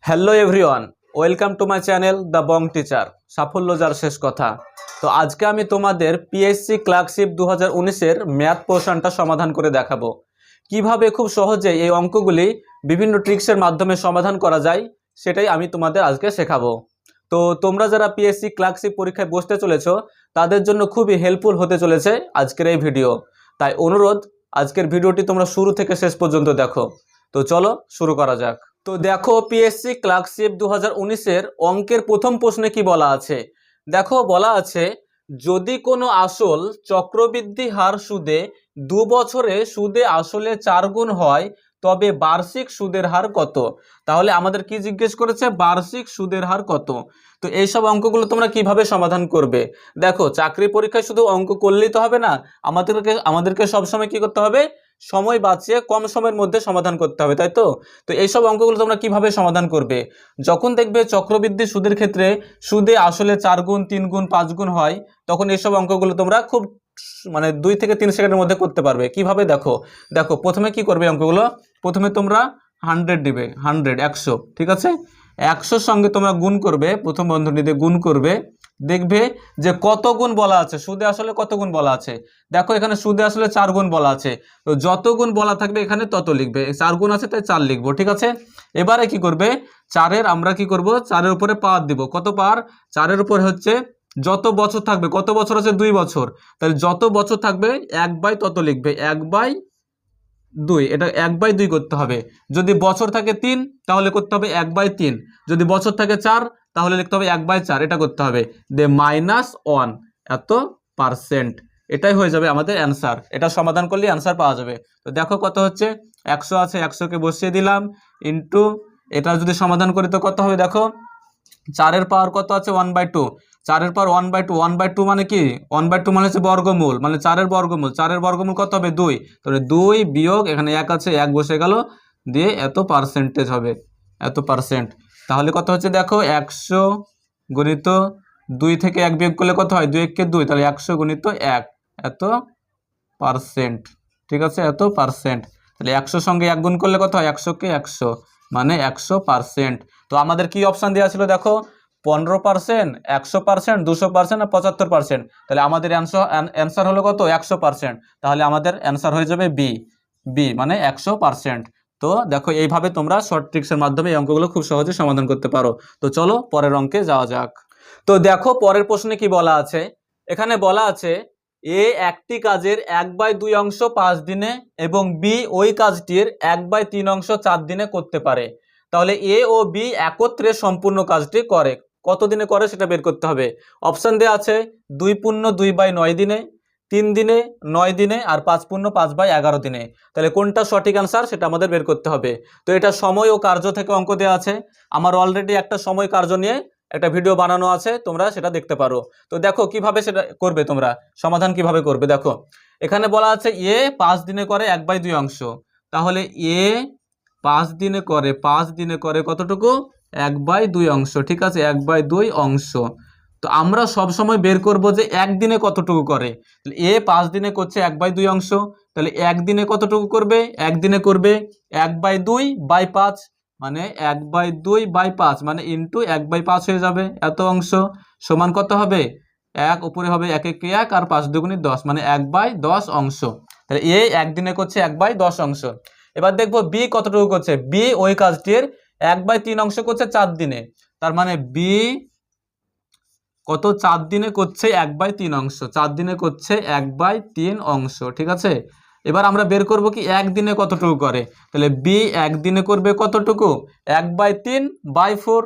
Hello everyone, welcome to my channel the Bong teacher. সাফল্য যার শেষ কথা। তো আজকে আমি তোমাদের পিএসসি ক্লার্কশিপ 2019-এর ম্যাথ পোর্শনটা সমাধান করে দেখাবো। কিভাবে খুব সহজে এই অঙ্কগুলি বিভিন্ন ট্রিক্সের মাধ্যমে সমাধান করা যায় সেটাই আমি তোমাদের আজকে শেখাবো। তো তোমরা যারা পিএসসি ক্লার্কশিপ পরীক্ষায় বসতে চলেছো তাদের জন্য খুবই হেল্পফুল হতে চলেছে আজকের এই ভিডিও। তাই অনুরোধ, আজকের ভিডিওটি তোমরা শুরু থেকে শেষ পর্যন্ত দেখো। তো চলো শুরু করা যাক। তো দেখো, পিএসসি ক্লার্কশিপ 2019-এর অঙ্কের প্রথম প্রশ্নে কি বলা আছে। দেখো, বলা আছে যদি কোনো আসল চক্রবৃদ্ধি হার সুদে 2 বছরে সুদে আসলে 4 গুণ হয় তবে বার্ষিক সুদের হার কত। তাহলে আমাদের কি জিজ্ঞেস করেছে, বার্ষিক সুদের হার কত। তো এইসব অঙ্কগুলো তোমরা কিভাবে সমাধান করবে। দেখো, চাকরি পরীক্ষায় শুধু অঙ্ক করলেই তো হবে না, আমাদেরকে সবসময় কি করতে হবে, সময় বাঁচিয়ে কম সময়ের মধ্যে সমাধান করতে হবে, তাই তো। তো এইসব অঙ্কগুলো তোমরা কিভাবে সমাধান করবে, যখন দেখবে চক্রবৃদ্ধি সুদের ক্ষেত্রে সুদে আসলে 4 গুণ 3 গুণ 5 গুণ হয়, তখন এইসব অঙ্কগুলো তোমরা খুব 2 থেকে 3 সেকেন্ডের মধ্যে করতে পারবে। কিভাবে দেখো, প্রথমে কি করবে অঙ্কগুলো, প্রথমে তোমরা 100 দিবে, 100 ঠিক আছে। 100 সঙ্গে তোমরা গুণ করবে, প্রথম বন্ধনীতে গুণ করবে, দেখবে যে কত গুণ বলা আছে, সুদে আসলে কত গুণ বলা আছে। দেখো, এখানে সুদে আসলে 4 গুণ বলা আছে, তো যত গুণ বলা থাকবে এখানে তত লিখবে। 4 গুণ আছে তাই 4 লিখবো, ঠিক আছে। এবারে কি করবে, 4-এর আমরা কি করব, 4-এর উপরে পাওয়ার দিব। কত পাওয়ার, 4-এর উপরে হচ্ছে যত বছর থাকবে, কত বছর আছে 2 বছর, তাহলে যত বছর থাকবে 1/, তত লিখবে 1/2। এটা 1/2 করতে হবে। যদি বছর থাকে 3 তাহলে করতে হবে 1/3। যদি বছর থাকে 4 তাহলে লিখতে হবে 1/4। এটা করতে হবে দে -1 এত %। এটাই হয়ে যাবে আমাদের অ্যান্সার। এটা সমাধান করলে অ্যান্সার পাওয়া যাবে। তো দেখো কত হচ্ছে, 100 আছে, 100-কে বসিয়ে দিলাম, ইন্টু এটা যদি সমাধান করি তো কত হবে, দেখো 4-এর পাওয়ার কত আছে 1/2, 4-এর পাওয়ার 1/2, 1/2 মানে কি, 1/2 মানে হচ্ছে বর্গমূল, মানে 4-এর বর্গমূল। 4-এর বর্গমূল কত হবে 2, তাহলে 2 বিয়োগ এখানে 1 আছে, 1 বসে গেল, দিয়ে এত পার্সেন্টেজ হবে, এত %। তাহলে কত হচ্ছে দেখো, 100 গুণিত 2 থেকে 1 বিয়োগ করলে কত হয়, 2 1 কে 2, তাহলে 100 গুণিত 1 এত %, ঠিক আছে, এত %। তাহলে 100 সঙ্গে 1 গুণ করলে কত হয়, 100 কে 100 মানে 100%। তো আমাদের কি অপশান দেওয়া ছিল দেখো, 15%, 100%, 200% আর 75%। তাহলে আমাদের অ্যান্সার হলো কত, 100%। তাহলে আমাদের অ্যান্সার হয়ে যাবে বি মানে 100%। তো দেখো, এইভাবে তোমরা শর্ট ট্রিক্সের মাধ্যমে এই অঙ্কগুলো খুব সহজে সমাধান করতে পারো। তো চলো পরের অঙ্কে যাওয়া যাক। তো দেখো, পরের প্রশ্নে কি বলা আছে। এখানে বলা আছে এ একটি কাজের 1/2 অংশ 5 দিনে এবং বি ওই কাজটির 1/3 অংশ 4 দিনে করতে পারে। তাহলে এ ও বি একত্রে সম্পূর্ণ কাজটি করে, কত দিনে করে সেটা বের করতে হবে। অপশন দেওয়া আছে 2 পূর্ণ 2/9 দিনে, 3 দিনে, 9 দিনে আর 5 পূর্ণ 5/11 দিনে। তাহলে কোনটা সঠিক আনসার সেটা আমাদের বের করতে হবে। তো এটা সময় ও কার্য থেকে অঙ্ক দেওয়া আছে। আমার অলরেডি একটা সময় কার্য নিয়ে একটা ভিডিও বানানো আছে, তোমরা সেটা দেখতে পারো। তো দেখো কিভাবে সেটা করবে, তোমরা সমাধান কিভাবে করবে। দেখো, এখানে বলা আছে এ 5 দিনে করে 1/2 অংশ। তাহলে এ 5 দিনে করে কতটুকু, 1/2 অংশ, ঠিক আছে, 1/2 অংশ। তো আমরা সব সময় বের করব যে একদিনে কতটুকু করে। তাহলে এ 5 দিনে করছে 1/2 অংশ, তাহলে একদিনে কতটুকু করবে, একদিনে করবে 1/2/5, মানে 1/2/5 মানে ইন্টু 1/5 হয়ে যাবে, এত অংশ সমান কত হবে, 1 উপরে হবে 1 1 1 আর 5 2 10 মানে 1/10 অংশ। তাহলে এ একদিনে করছে 1/10 অংশ। এবার দেখবো বি কতটুকু করছে, বি ওই কাজটির 1/3 অংশ করছে 4 দিনে। তার মানে বি কত, 4 দিনে করছে 1/3 অংশ, 4 দিনে করছে 1/3 অংশ, ঠিক আছে। এবার আমরা বের করব কি একদিনে কতটুকু করে। তাহলে বি একদিনে করবে কতটুকু, 1/3/4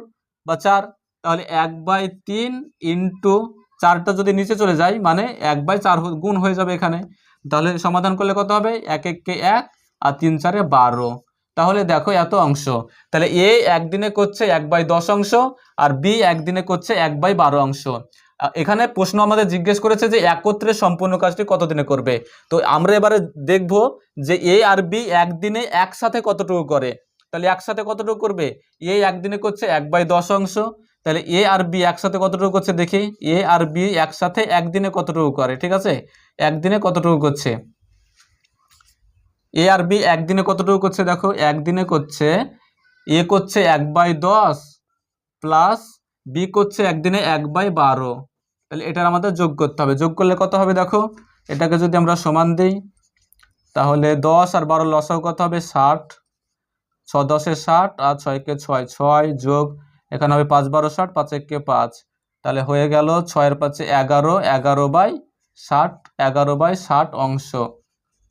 বা 4। তাহলে 1/3 ইন্টু 4টা যদি নিচে চলে যায় মানে 1/4 গুণ হয়ে যাবে এখানে। তাহলে সমাধান করলে কত হবে, 1 1 কে 1 আর 3 4 12। তাহলে দেখো এত অংশ। তাহলে এ একদিনে করছে 1/10 অংশ আর বি একদিনে করছে 1/12 অংশ। এখানে প্রশ্ন আমাদের জিজ্ঞেস করেছে যে একত্রে সম্পূর্ণ কাজটি কতদিনে করবে। তো আমরা এবারে দেখব যে এ আর বি একদিনে একসাথে কতটুকু করে। তাহলে একসাথে কতটুকু করবে, এ একদিনে করছে 1/10 অংশ, তাহলে এ আর বি একসাথে কতটুকু করছে দেখি, এ আর বি একসাথে একদিনে কতটুকু করে, ঠিক আছে, একদিনে কতটুকু করছে, এ আর বি একদিনে কতটুকু করছে, দেখো একদিনে করছে এ করছে 1/10 প্লাস বি করছে একদিনে 1/12। তাহলে এটার আমাদের যোগ করতে হবে। যোগ করলে কত হবে দেখো, এটাকে যদি আমরা সমান দিই তাহলে 10 আর 12 লসাগু কত হবে 60, 6 10 60 আর 6 কে 6, 6 যোগ এখানে হবে 5 12 60, 5 1 কে 5, তাহলে হয়ে গেল 6 এর 5 11, 11/60, 11/60 অংশ,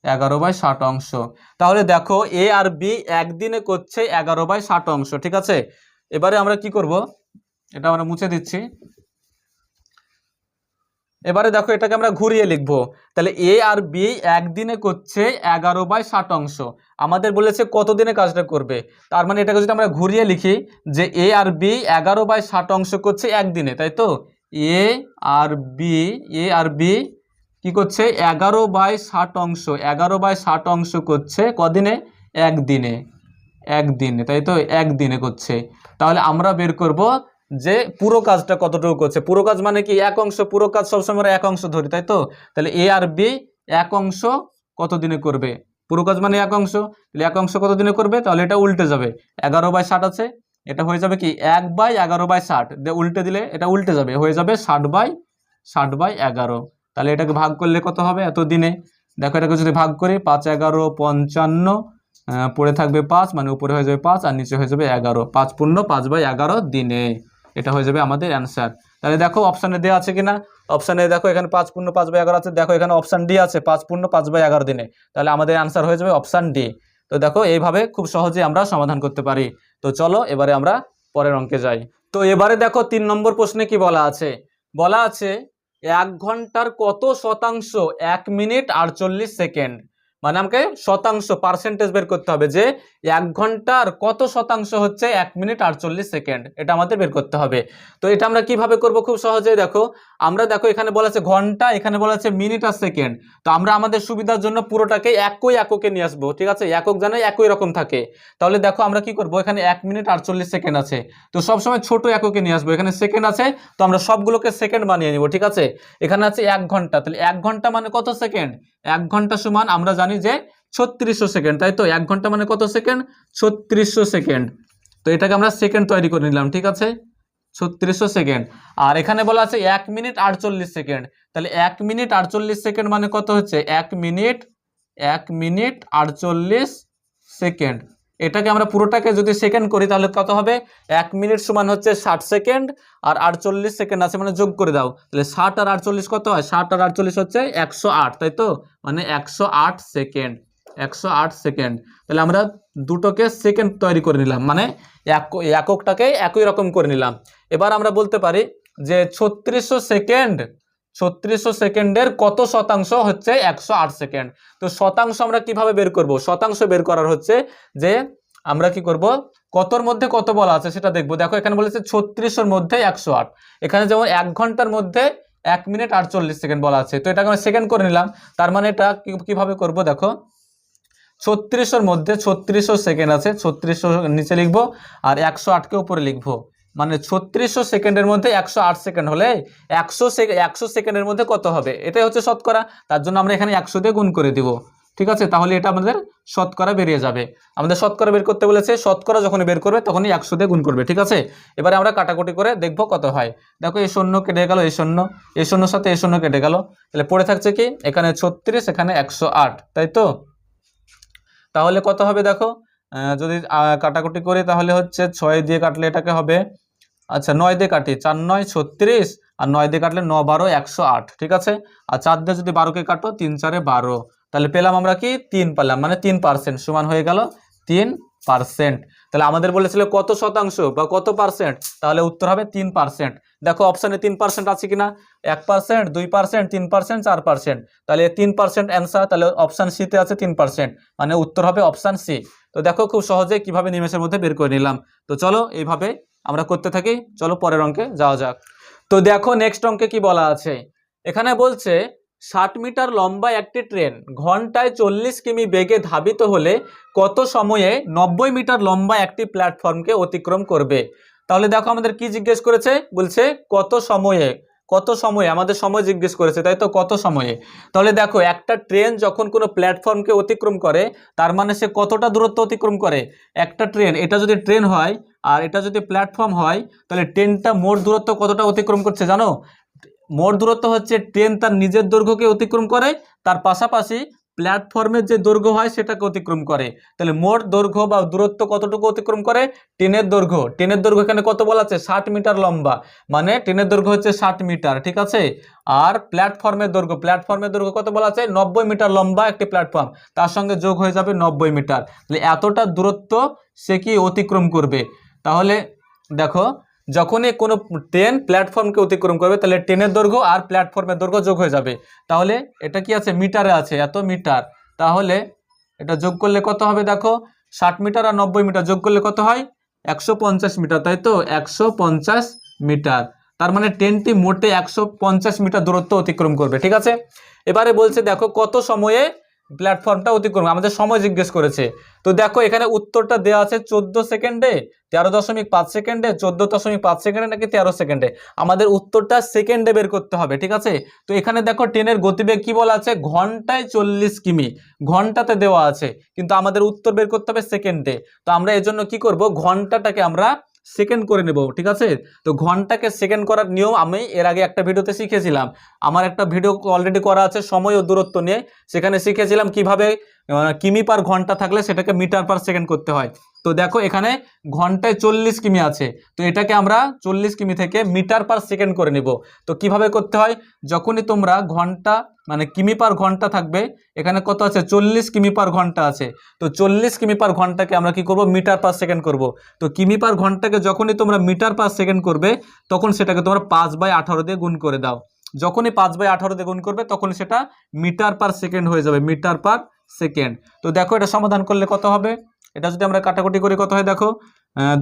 11/60 অংশ। তাহলে দেখো এ আর বি একদিনে করছে 11/60 অংশ, ঠিক আছে। এবারে আমরা কি করব, এটা আমরা মুছে দিচ্ছি। এবারে দেখো এটাকে আমরা ঘুরিয়ে লিখবো। তাহলে এ আর বি একদিনে করছে 11/60 অংশ। আমাদের বলেছে কত দিনে কাজটা করবে, তার মানে এটাকে যদি আমরা ঘুরিয়ে লিখি যে এ আর বি 11/60 অংশ করছে একদিনে, তাই তো। এ আর বি কি করছে 11/60 অংশ, 11/60 অংশ করছে কদিনে, একদিনে, একদিনে, তাই তো, একদিনে করছে। তাহলে আমরা বের করব যে পুরো কাজটা কতটুকু করছে। পুরো কাজ মানে কি, এক অংশ, পুরো কাজ সবসময় আমরা এক অংশ ধরি, তাই তো। তাহলে এ আর বি এক অংশ কত দিনে করবে, পুরো কাজ মানে এক অংশ, তাহলে এক অংশ কত দিনে করবে, তাহলে এটা উল্টে যাবে। 11/60 আছে, এটা হয়ে যাবে কি 1/11/60, উল্টে দিলে এটা উল্টে যাবে, হয়ে যাবে 60/11। তাহলে এটাকে ভাগ করলে কত হবে, এত দিনে। দেখো এটাকে যদি ভাগ করি 5 11 55, পড়ে থাকবে 5, মানে উপরে হয়ে যাবে 5 আর নিচে হয়ে যাবে 11, 5 পূর্ণ 5/11 দিনে। এটা হয়ে যাবে আমাদের অ্যান্সার। তাহলে দেখো অপশানে দেওয়া আছে কিনা, অপশানে দেখো এখানে 5 পূর্ণ 5/11 আছে, দেখো এখানে অপশান ডি আছে 5 পূর্ণ 5/11 দিনে। তাহলে আমাদের অ্যান্সার হয়ে যাবে অপশান ডি। তো দেখো এইভাবে খুব সহজে আমরা সমাধান করতে পারি। তো চলো এবারে আমরা পরের অঙ্কে যাই। তো এবারে দেখো 3 নম্বর প্রশ্নে কি বলা আছে, বলা আছে 1 ঘন্টার কত শতাংশ 1 মিনিট 48 সেকেন্ড। মানে আমাকে শতাংশ পার্সেন্টেজ বের করতে হবে যে 1 ঘন্টার কত শতাংশ হচ্ছে 1 মিনিট 48 সেকেন্ড, এটা আমাদের বের করতে হবে। তো এটা আমরা কিভাবে করব, খুব সহজেই দেখো, আমরা দেখো এখানে বলা আছে ঘন্টা, এখানে বলা আছে মিনিট আর সেকেন্ড। তো আমরা আমাদের সুবিধার জন্য পুরোটাকে একই এককে নিয়ে আসবো, ঠিক আছে, একক জানে একই রকম থাকে। তাহলে দেখো আমরা কি করব, এখানে 1 মিনিট 48 সেকেন্ড আছে, তো সবসময় ছোট এককে নিয়ে আসবো। এখানে সেকেন্ড আছে, তো আমরা সবগুলোকে সেকেন্ড বানিয়ে নিব, ঠিক আছে। এখানে আছে 1 ঘন্টা, তাহলে 1 ঘন্টা মানে কত সেকেন্ড, 1 ঘন্টা সমান আমরা জানি যে 3600 সেকেন্ড, তাই তো। 1 ঘন্টা মানে কত সেকেন্ড, 3600 সেকেন্ড। তো এটাকে আমরা সেকেন্ড তৈরি করে নিলাম, ঠিক আছে, 3600 সেকেন্ড। আর এখানে বলা আছে 1 মিনিট 48 সেকেন্ড, তাহলে 1 মিনিট 48 সেকেন্ড মানে কত হচ্ছে, 1 মিনিট 48 সেকেন্ড। এটাকে আমরা পুরোটাকে যদি সেকেন্ড করি তাহলে কত হবে, 1 মিনিট সমান হচ্ছে 60 সেকেন্ড, আর 48 সেকেন্ড আছে মানে যোগ করে দাও, তাহলে 60 আর 48 কত হয়, 60 আর 48 হচ্ছে 108, তাই তো, মানে 108 সেকেন্ড, 108 সেকেন্ড। তাহলে আমরা দুটোকে সেকেন্ড তৈরি করে নিলাম, মানে এককটাকে একই রকম করে নিলাম। এবার আমরা বলতে পারি যে 3600 সেকেন্ড, 3600 সেকেন্ডের কত শতাংশ হচ্ছে 108 সেকেন্ড। তো শতাংশ আমরা কিভাবে বের করব, শতাংশ বের করার হচ্ছে যে আমরা কি করব, কতর মধ্যে কত বলা আছে সেটা দেখবো। দেখো এখানে বলেছে 3600-র মধ্যে 108, এখানে যেমন 1 ঘন্টার মধ্যে 1 মিনিট 48 সেকেন্ড বলা আছে, তো এটাকে আমরা সেকেন্ড করে নিলাম। তার মানে এটা কিভাবে করব, দেখো 3600-র মধ্যে 3600 সেকেন্ড আছে, 3600 নিচে লিখবো আর 108কে উপরে লিখবো, মানে 3600 সেকেন্ডের মধ্যে 108 সেকেন্ড হলে 100 সেকেন্ডের মধ্যে কত হবে, এটাই হচ্ছে শতকরা। তার জন্য আমরা এখানে 100 দিয়ে গুণ করে দিব, ঠিক আছে। তাহলে এটা আমাদের শতকরা বেরিয়ে যাবে। আমাদের শতকরা বের করতে বলেছে, শতকরা যখন বের করবে তখনই 100 দিয়ে গুণ করবে, ঠিক আছে। এবারে আমরা কাটাকুটি করে দেখবো কত হয়। দেখো এই শূন্য কেটে গেল, এই শূন্যর সাথে এই শূন্য কেটে গেল, তাহলে পড়ে থাকছে কি, এখানে 36, এখানে 108, তাই তো। তাহলে কত হবে দেখো, যদি কাটাকুটি করি তাহলে হচ্ছে 6 দিয়ে কাটলে এটাকে হবে, আচ্ছা 9 দিয়ে কাটি, 4 9 36, আর 9 দিয়ে কাটলে 9 12 108, ঠিক আছে। আর 4 দিয়ে যদি 12কে কাটো 3 4 12, তাহলে পেলাম আমরা কি 3 পেলাম, মানে 3% সমান হয়ে গেল 3%। তাহলে আমাদের বলেছিল কত শতাংশ বা কত পার্সেন্ট, তাহলে উত্তর হবে 3%। দেখো অপশানে 3% আছে কিনা, 1%, 2%, 3%, 4%, তাহলে 3% অ্যান্সার, তাহলে অপশান সিতে আছে 3%, মানে উত্তর হবে অপশান সি। তো দেখো খুব সহজে কিভাবে নিমেষের মধ্যে বের করে নিলাম। তো চলো এইভাবে আমরা করতে থাকি, চলো পরের অঙ্কে যাওয়া যাক। তো দেখো নেক্সট অঙ্কে কি বলা আছে, এখানে বলছে 60 মিটার লম্বা একটি ট্রেন ঘন্টায় 40 কিমি বেগে ধাবিত হলে কত সময়ে 90 মিটার লম্বা একটি প্ল্যাটফর্মকে অতিক্রম করবে। তাহলে দেখো আমাদের কি জিজ্ঞেস করেছে, বলছে কত সময়ে, কত সময়ে, আমাদের সময় জিজ্ঞেস করেছে তাই তো, কত সময়ে। তাহলে দেখো একটা ট্রেন যখন কোনো প্ল্যাটফর্মকে অতিক্রম করে তার মানে সে কতটা দূরত্ব অতিক্রম করে। একটা ট্রেন, এটা যদি ট্রেন হয় আর এটা যদি প্ল্যাটফর্ম হয়, তাহলে ট্রেনটা মোট দূরত্ব কতটা অতিক্রম করছে জানো? মোট দূরত্ব হচ্ছে ট্রেন তার নিজের দৈর্ঘ্যকে অতিক্রম করে, তার পাশাপাশি প্ল্যাটফর্মের যে দৈর্ঘ্য হয় সেটাকে অতিক্রম করে। তাহলে মোট দৈর্ঘ্য বা দূরত্ব কতটুকু অতিক্রম করে? ট্রেনের দৈর্ঘ্য এখানে কত বলা আছে? 60 মিটার লম্বা, মানে ট্রেনের দৈর্ঘ্য হচ্ছে 60 মিটার, ঠিক আছে। আর প্ল্যাটফর্মের দৈর্ঘ্য কত বলা আছে? 90 মিটার লম্বা একটি প্ল্যাটফর্ম, তার সঙ্গে যোগ হয়ে যাবে 90 মিটার। তাহলে এতটা দূরত্ব সে কি অতিক্রম করবে। তাহলে দেখো, যখনই কোনো ট্রেন প্ল্যাটফর্মকে অতিক্রম করবে তাহলে ট্রেনের দৈর্ঘ্য আর প্ল্যাটফর্মের দৈর্ঘ্য যোগ হয়ে যাবে। তাহলে এটা কি আছে? মিটারে আছে, এত মিটার। তাহলে এটা যোগ করলে কত হবে? দেখো 60 মিটার আর 90 মিটার যোগ করলে কত হয়? 150 মিটার, তাই তো, 150 মিটার। তার মানে ট্রেনটি মোটে 150 মিটার দূরত্ব অতিক্রম করবে, ঠিক আছে। এবারে বলছে দেখো কত সময়ে প্ল্যাটফর্মটা অতিক্রম, আমাদের সময় জিজ্ঞেস করেছে। তো দেখো এখানে উত্তরটা দেওয়া আছে 14 সেকেন্ডে, 13.5 সেকেন্ডে, 14.5 সেকেন্ডে নাকি 13 সেকেন্ডে। আমাদের উত্তরটা সেকেন্ডে বের করতে হবে, ঠিক আছে। তো এখানে দেখো ট্রেনের গতিবেগ কি বলা আছে? ঘন্টায় 40 কিমি, ঘন্টাতে দেওয়া আছে, কিন্তু আমাদের উত্তর বের করতে হবে সেকেন্ডে। তো আমরা এর জন্য কি করব? ঘন্টাটাকে আমরা সেকেন্ড করে নেব, ঠিক আছে। তো ঘন্টাকে সেকেন্ড করার নিয়ম আমি এর আগে একটা ভিডিওতে শিখেছিলাম। আমার একটা ভিডিও অলরেডি করা আছে সময় ও দূরত্ব নিয়ে, সেখানে শিখেছিলাম কিভাবে কিমি পার ঘন্টা থাকলে সেটাকে মিটার পার সেকেন্ড করতে হয়। তো দেখো এখানে ঘন্টায় 40 কিমি আছে, তো এটাকে আমরা 40 কিমি থেকে মিটার পার সেকেন্ড করে নিব। তো কিভাবে করতে হয়? যখনই তোমরা ঘন্টা মানে কিমি পার ঘন্টা থাকবে, এখানে কত আছে? 40 কিমি পার ঘন্টা আছে। তো 40 কিমি পার ঘন্টাকে আমরা কি করব? মিটার পার সেকেন্ড করব। তো কিমি পার ঘন্টাকে যখনই তোমরা মিটার পার সেকেন্ড করবে তখন সেটাকে তোমরা 5/18 দিয়ে গুণ করে দাও। যখনই 5/18 দিয়ে গুণ করবে তখন সেটা মিটার পার সেকেন্ড হয়ে যাবে, মিটার পার সেকেন্ড। তো দেখো এটা সমাধান করলে কত হবে? এটা যদি আমরা কাটাকুটি করি কত হয় দেখো,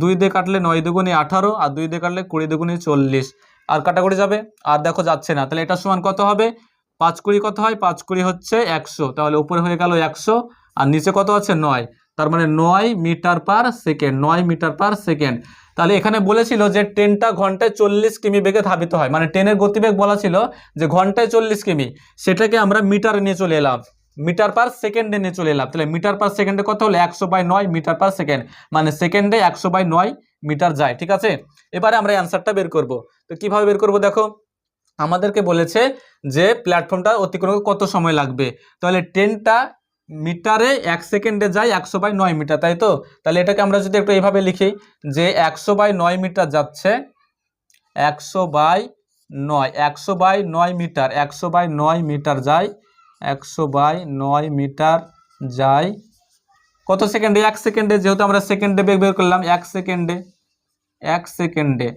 2 দিয়ে কাটলে 9 দুগুণে 18, আর 2 দিয়ে কাটলে 20 দুগুণে 40, আর কাটাকুটি যাবে, আর দেখো যাচ্ছে না। তাহলে এটা সমান কত হবে? 5 20 কত হয়? 5 20 হচ্ছে 100, তাহলে উপরে হয়ে গেল 100, আর নিচে কত আছে? 9, তার মানে 9 metre per second, 9 metre per second. তাহলে এখানে বলেছিল যে ট্রেনটা ঘন্টায় 40 কিমি বেগে ধাবিত হয়, মানে ট্রেনের গতিবেগ বলা ছিল যে ঘন্টায় 40 কিমি, সেটাকে আমরা মিটারে নিয়ে চলে এলাম, মিটার পার সেকেন্ডে নিয়ে চলে এলাম। তাহলে মিটার পার সেকেন্ডে কত হলো? 100/9 মিটার পার সেকেন্ড, মানে সেকেন্ডে 100/9 মিটার যায়, ঠিক আছে। এবারে আমরা অ্যান্সারটা বের করব। তো কিভাবে বের করব? দেখো আমাদেরকে বলেছে যে প্ল্যাটফর্মটা অতিক্রম কত সময় লাগবে। তাহলে ট্রেনটা মিটারে 1 সেকেন্ডে যায় 100/9 মিটার, তাই তো। তাহলে এটাকে আমরা যদি একটু এইভাবে লিখি যে 100/9 মিটার যাচ্ছে, 100/9 মিটার, 100/9 মিটার যায়, 100/9 মিটার যায় কত সেকেন্ডে? 1 সেকেন্ডে, যেহেতু আমরা সেকেন্ডে বেগ বের করলাম, 1 সেকেন্ডে, 1 সেকেন্ডে।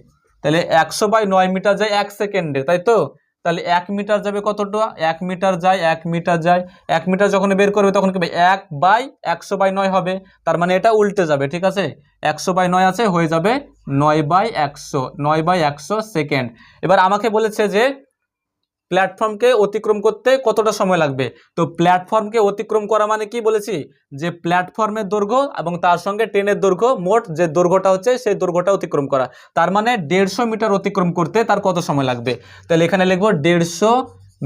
তাহলে 100/9 মিটার যায় 1 সেকেন্ডে, তাই তো। তাহলে 1 মিটার যাবে কতটা? 1 মিটার যায়, 1 মিটার যায়, 1 মিটার যখন বের করবে তখন কি 1/100/9 হবে, তার মানে এটা উল্টে যাবে, ঠিক আছে। 100/9 আছে, হয়ে যাবে 9/100, 9/100 সেকেন্ড। এবার আমাকে বলেছে যে প্ল্যাটফর্মকে অতিক্রম করতে কতটা সময় লাগবে। তো প্ল্যাটফর্মকে অতিক্রম করা মানে কি বলেছি? যে প্ল্যাটফর্মের দৈর্ঘ্য এবং তার সঙ্গে ট্রেনের দৈর্ঘ্য, মোট যে দৈর্ঘ্যটা হচ্ছে সেই দৈর্ঘ্যটা অতিক্রম করা। তার মানে 150 মিটার অতিক্রম করতে তার কত সময় লাগবে। তাহলে এখানে লিখবো 150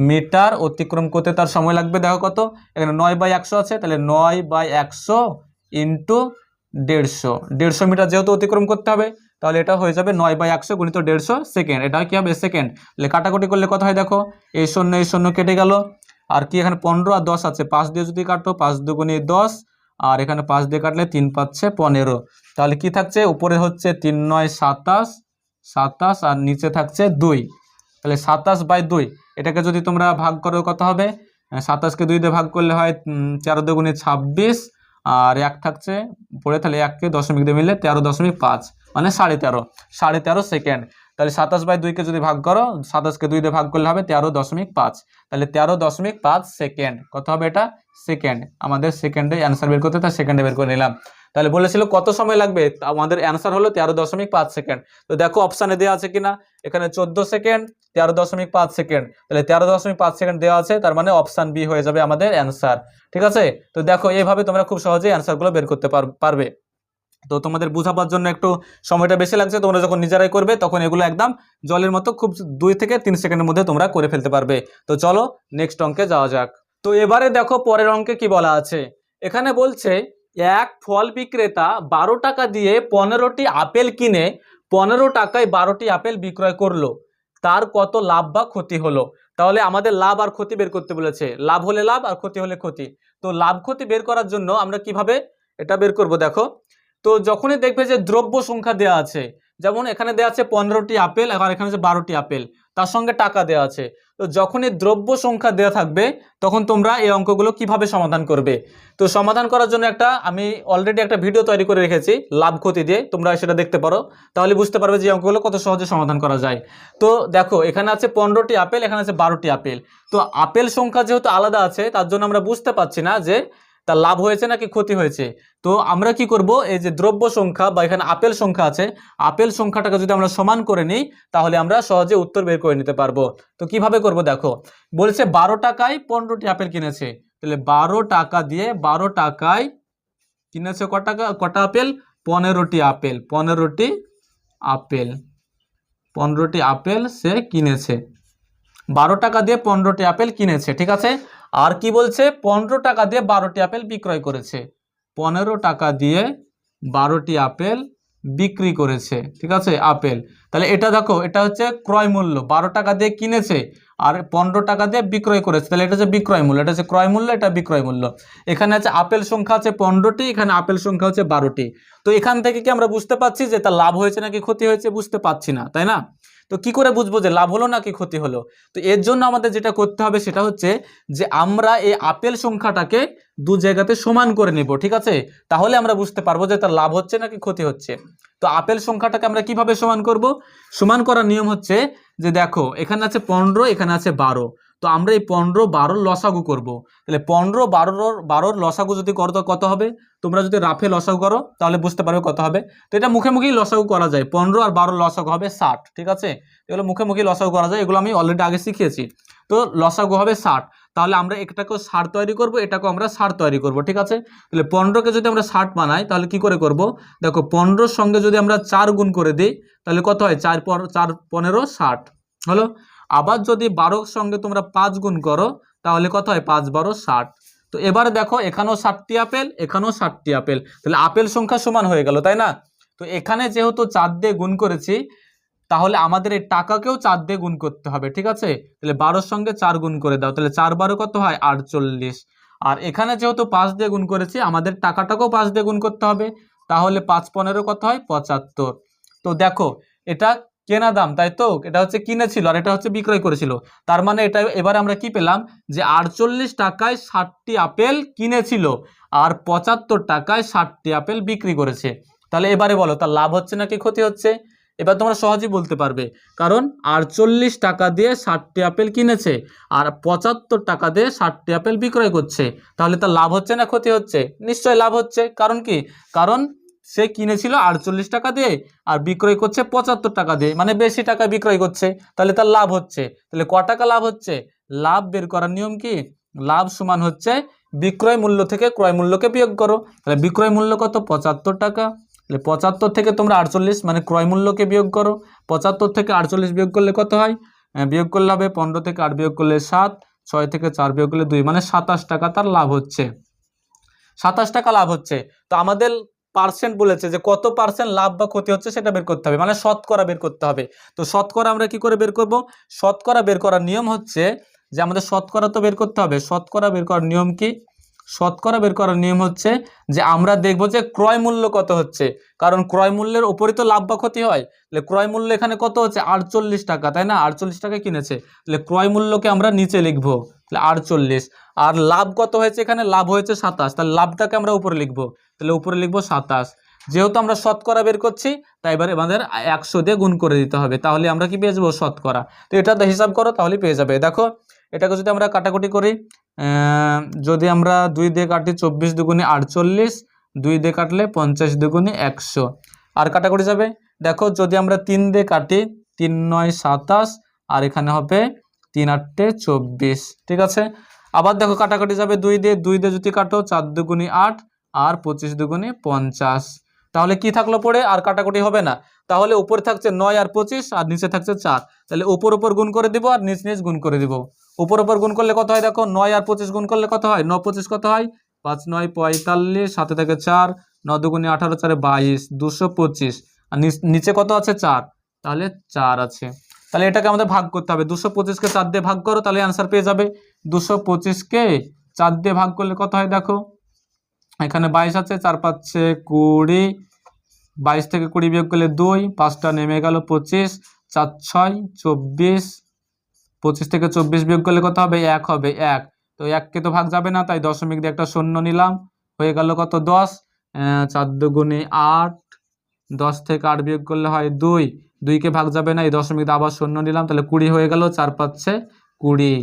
মিটার অতিক্রম করতে তার সময় লাগবে। দেখো কত, এখানে 9/100 আছে, তাহলে 9/100 ইন্টু 150 মিটার যেহেতু অতিক্রম করতে হবে, তাহলে এটা হয়ে যাবে 9/100 গুণিত 150 সেকেন্ড। এটা কি হবে? সেকেন্ড। তাহলে কাটাকুটি করলে কত হয় দেখো, এই শূন্য কেটে গেল, আর কি এখানে 15 আর 10 আছে, 5 দিয়ে যদি কাটো 5 দুগুণে 10, আর এখানে 5 দিয়ে কাটলে 3 পাচ্ছে 15। তাহলে কি থাকছে? উপরে হচ্ছে 3 9 27, 27, আর নিচে থাকছে 2। তাহলে 27/2, এটাকে যদি তোমরা ভাগ করো কত হবে? 27কে 2 দিয়ে ভাগ করলে হয় 4 দুগুণে 26, আর 1 থাকছে পড়ে, তাহলে 1কে দশমিক দিয়ে মিলে 13.5, মানে 13.5 সেকেন্ড। তাহলে 27/2কে যদি ভাগ করো, 27কে 2 দিয়ে ভাগ করলে হবে 13.5, তাহলে 13.5 সেকেন্ড। কত হবে এটা? সেকেন্ড। আমাদের সেকেন্ডে অ্যান্সার বের করতে, তার সেকেন্ডে বের করে নিলাম। তাহলে বলেছিল কত সময় লাগবে, আমাদের অ্যান্সার হলো 13.5 সেকেন্ড। তো দেখো অপশানে দেওয়া আছে কিনা, এখানে 14 সেকেন্ড, 13.5 সেকেন্ড, তাহলে 13.5 সেকেন্ড দেওয়া আছে, তার মানে অপশান বি হয়ে যাবে আমাদের অ্যান্সার, ঠিক আছে। তো দেখো এইভাবে তোমরা খুব সহজেই অ্যান্সারগুলো বের করতে পারবে। তো তোমাদের বোঝাবার জন্য একটু সময়টা বেশি লাগছে, তোমরা যখন নিজেরাই করবে তখন এগুলো একদম জলের মতো খুব 2 থেকে 3 সেকেন্ডের মধ্যে তোমরা করে ফেলতে পারবে। তো চলো নেক্সট অঙ্কে যাওয়া যাক। তো এবারে দেখো পরের অঙ্কে কি বলা আছে। এখানে বলছে এক ফল বিক্রেতা 12 টাকা দিয়ে 15টি আপেল কিনে 15 টাকায় 12টি আপেল বিক্রয় করলো, তার কত লাভ বা ক্ষতি হলো। তাহলে আমাদের লাভ আর ক্ষতি বের করতে বলেছে, লাভ হলে লাভ আর ক্ষতি হলে ক্ষতি। তো লাভ ক্ষতি বের করার জন্য আমরা কিভাবে এটা বের করব দেখো। তো যখনই দেখবে যে দ্রব্য সংখ্যা দেওয়া আছে, যেমন এখানে দেওয়া আছে 15টি আপেল আর এখানে আছে 12টি আপেল, তার সঙ্গে টাকা দেওয়া আছে। তো যখনই দ্রব্য সংখ্যা দেওয়া থাকবে তখন তোমরা এই অঙ্কগুলো কিভাবে সমাধান করবে। তো সমাধান করার জন্য আমি অলরেডি একটা ভিডিও তৈরি করে রেখেছি লাভ ক্ষতি দিয়ে, তোমরা সেটা দেখতে পারো, তাহলে বুঝতে পারবে যে অঙ্কগুলো কত সহজে সমাধান করা যায়। তো দেখো এখানে আছে 15টি আপেল, এখানে আছে 12টি আপেল। তো আপেল সংখ্যা যেহেতু আলাদা আছে তার জন্য আমরা বুঝতে পারছি না যে তার লাভ হয়েছে নাকি ক্ষতি হয়েছে। তো আমরা কি করব, এই যে দ্রব্য সংখ্যা বা এখানে আপেল সংখ্যা আছে, আপেল সংখ্যাটাকে যদি আমরা সমান করে নিই তাহলে আমরা সহজে উত্তর বের করে নিতে পারবো। তো কিভাবে করব দেখো, বলছে 12 টাকায় 15টি আপেল কিনেছে, তাহলে 12 টাকা দিয়ে 12 টাকায় কিনেছে কটা আপেল, 15টি আপেল। 15টি আপেল সে কিনেছে, 12 টাকা দিয়ে 15টি আপেল কিনেছে, ঠিক আছে। আর কি বলছে, 15 টাকা দিয়ে 12টি আপেল বিক্রয় করেছে, 15 টাকা দিয়ে 12টি আপেল বিক্রি করেছে, ঠিক আছে আপেল। তাহলে এটা দেখো, এটা হচ্ছে ক্রয় মূল্য, 12 টাকা দিয়ে কিনেছে আর 15 টাকা দিয়ে বিক্রয় করেছে, তাহলে এটা হচ্ছে বিক্রয় মূল্য, এটা হচ্ছে ক্রয় মূল্য, এটা বিক্রয় মূল্য। এখানে আছে আপেল সংখ্যা আছে 15টি, এখানে আপেল সংখ্যা হচ্ছে 12টি। তো এখান থেকে কি আমরা বুঝতে পারছি যে তার লাভ হয়েছে নাকি ক্ষতি হয়েছে, বুঝতে পারছি না, তাই না। তো কি করে বুঝবো যে লাভ হলো নাকি ক্ষতি হলো। তো এর জন্য আমাদের যেটা করতে হবে সেটা হচ্ছে যে আমরা এই আপেল সংখ্যাটাকে দু জায়গাতে সমান করে নিব, ঠিক আছে, তাহলে আমরা বুঝতে পারবো যে তার লাভ হচ্ছে নাকি ক্ষতি হচ্ছে। তো আপেল সংখ্যাটাকে আমরা কিভাবে সমান করব, সমান করার নিয়ম হচ্ছে যে দেখো এখানে আছে 15, এখানে আছে 12, তো আমরা এই 15 12 লসাগু করব। তাহলে 15 12 লসাগু যদি করো তো কত হবে, তোমরা যদি রাফে লসাগু করো তাহলে বুঝতে পারবে কত হবে। তো এটা মুখে মুখেই লসাগু করা যায়, 15 আর 12 লসাগু হবে 60, ঠিক আছে, এগুলো মুখে মুখে লসাগু করা যায়, এগুলো আমি অলরেডি আগে শিখিয়েছি। তো লসাগু হবে 60, তাহলে আমরা এটাকেও 60 তৈরি করব, এটাকেও আমরা 60 তৈরি করব, ঠিক আছে। তাহলে 15কে যদি আমরা 60 বানাই তাহলে কি করে করব দেখো, 15 সঙ্গে যদি আমরা 4 গুণ করে দিই তাহলে কত হয়, 4 15 60 হলো। আবার যদি 12 সঙ্গে তোমরা 5 গুণ করো তাহলে কত হয়, 5 12 60। তো এবারে দেখো এখানেও 60টি আপেল, এখানেও 60টি আপেল, তাহলে আপেল সংখ্যা সমান হয়ে গেল, তাই না। তো এখানে যেহেতু 4 দিয়ে গুণ করেছি তাহলে আমাদের এই টাকাকেও 4 দিয়ে গুণ করতে হবে, ঠিক আছে। তাহলে 12 সঙ্গে 4 গুণ করে দাও, তাহলে 4 12 কত হয় 48। আর এখানে যেহেতু 5 দিয়ে গুণ করেছি আমাদের টাকাটাকেও 5 দিয়ে গুণ করতে হবে, তাহলে 5 15 কত হয় 75। তো দেখো এটা কেনা দাম, তাই তো, এটা হচ্ছে কিনেছিল আর এটা হচ্ছে বিক্রয় করেছিল, তার মানে এটা এবার আমরা কি পেলাম যে 48 টাকায় 60টি আপেল কিনেছিল আর 75 টাকায় 60টি আপেল বিক্রি করেছে। তাহলে এবারে বলো তার লাভ হচ্ছে নাকি ক্ষতি হচ্ছে। এবার তোমরা সহজেই বলতে পারবে, কারণ 48 টাকা দিয়ে 60টি আপেল কিনেছে আর 75 টাকা দিয়ে 60টি আপেল বিক্রয় করছে, তাহলে তার লাভ হচ্ছে না ক্ষতি হচ্ছে, নিশ্চয়ই লাভ হচ্ছে। কারণ কি, কারণ সে কিনেছিল 48 টাকা দিয়ে আর বিক্রয় করছে 75 টাকা দিয়ে, মানে বেশি টাকা বিক্রয় করছে, তাহলে তার লাভ হচ্ছে। তাহলে ক টাকা লাভ হচ্ছে, লাভ বের করার নিয়ম কি, লাভ সমান হচ্ছে বিক্রয় মূল্য থেকে ক্রয় মূল্যকে বিয়োগ করো। তাহলে বিক্রয় মূল্য কত 75 টাকা, তাহলে 75 থেকে তোমরা 48 মানে ক্রয় মূল্যকে বিয়োগ করো, 75 থেকে 48 বিয়োগ করলে কত হয়, বিয়োগ করলে হবে 15 থেকে 8 বিয়োগ করলে 7, 6 থেকে 4 বিয়োগ করলে 2, মানে 27 টাকা তার লাভ হচ্ছে, 27 টাকা লাভ হচ্ছে। তো আমাদের পার্সেন্ট বলেছে যে কত পার্সেন্ট লাভ বা ক্ষতি হচ্ছে সেটা বের করতে হবে, মানে শতকরা বের করতে হবে। তো শতকরা আমরা কি করে বের করব, শতকরা বের করার নিয়ম হচ্ছে যে আমাদের শতকরা তো বের করতে হবে, শতকরা বের করার নিয়ম কি, শতকরা বের করার নিয়ম হচ্ছে যে আমরা দেখব যে ক্রয় মূল্য কত হচ্ছে, কারণ ক্রয় মূল্যের উপরই তো লাভ বা ক্ষতি হয়। তাহলে ক্রয় মূল্য এখানে কত হচ্ছে 48 টাকা, তাই না, 48 টাকা কিনেছে, তাহলে ক্রয় মূল্যকে আমরা নিচে লিখবো, তাহলে 48। আর লাভ কত হয়েছে, এখানে লাভ হয়েছে 27, তাহলে লাভটাকে আমরা উপরে লিখবো, তাহলে উপরে লিখবো 27। যেহেতু আমরা শতকরা বের করছি তাই এবারে আমাদের 100 দিয়ে গুণ করে দিতে হবে, তাহলে আমরা কি পেয়ে যাবো শতকরা। তো এটা হিসাব করো তাহলে পেয়ে যাবে। দেখো এটাকে যদি আমরা কাটাকুটি করি, যদি আমরা 2 দিয়ে কাটি 24 দুগুণে 48, 2 দিয়ে কাটলে 50 দুগুণে 100, আর কাটাকুটি যাবে। দেখো যদি আমরা 3 দিয়ে কাটি 3 9 27, আর এখানে হবে 3 8 24, ঠিক আছে। আবার দেখো কাটাকাটি যাবে 2 দিয়ে যদি কাটো 4 দুগুণে 8 আর 25 দুগুণে 50, তাহলে কি থাকলো পড়ে, আর কাটাকুটি হবে না। তাহলে উপরে থাকছে 9 আর 25 আর নিচে থাকছে 4। তাহলে উপর উপর গুণ করে দিব আর নিচ নিচ গুণ করে দিব। উপর উপর গুণ করলে কত হয় দেখো, 9 আর 25 গুণ করলে কত হয়, 9 25 কত হয়, 5 9 45, সাথে থাকে 4, 9 দুগুণে 18, 4 22, 225। আর নিচে কত আছে, 4, তাহলে 4 আছে। তাহলে এটাকে আমাদের ভাগ করতে হবে, 225-কে 4 দিয়ে ভাগ করো, তাহলে অ্যান্সার পেয়ে যাবে। 225-কে 4 দিয়ে ভাগ করলে কত হয় দেখো, এখানে 22 আছে, 4 5 20, 22 থেকে 20 বিয়োগ করলে 2, 5টা নেমে গেল 25, 4 6 24, 25 থেকে 24 বিয়োগ করলে কত হবে, 1 হবে, 1। তো 1কে তো ভাগ যাবে না, তাই দশমিক দিয়ে একটা শূন্য নিলাম, হয়ে গেল কত, 10। 4 দুগুণে 8, 10 থেকে 8 বিয়োগ করলে হয় 2, 2কে ভাগ যাবে না, এই দশমিক দিয়ে আবার শূন্য নিলাম, তাহলে 20 হয়ে গেল, 4 5 20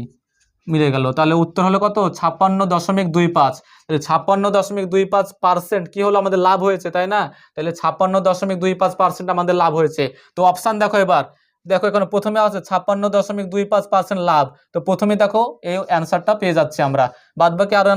মিলে গেল। তাহলে উত্তর হলো কত, 56.25। তাহলে 56.25% কি হলো, আমাদের লাভ হয়েছে, তাই না? তাহলে 56.25% আমাদের লাভ হয়েছে। তো অপশান দেখো, এবার দেখো এখানে প্রথমে আছে 56.25% লাভ। তো প্রথমে দেখো এই অ্যান্সারটা পেয়ে যাচ্ছি আমরা। বাদ বাকি আরো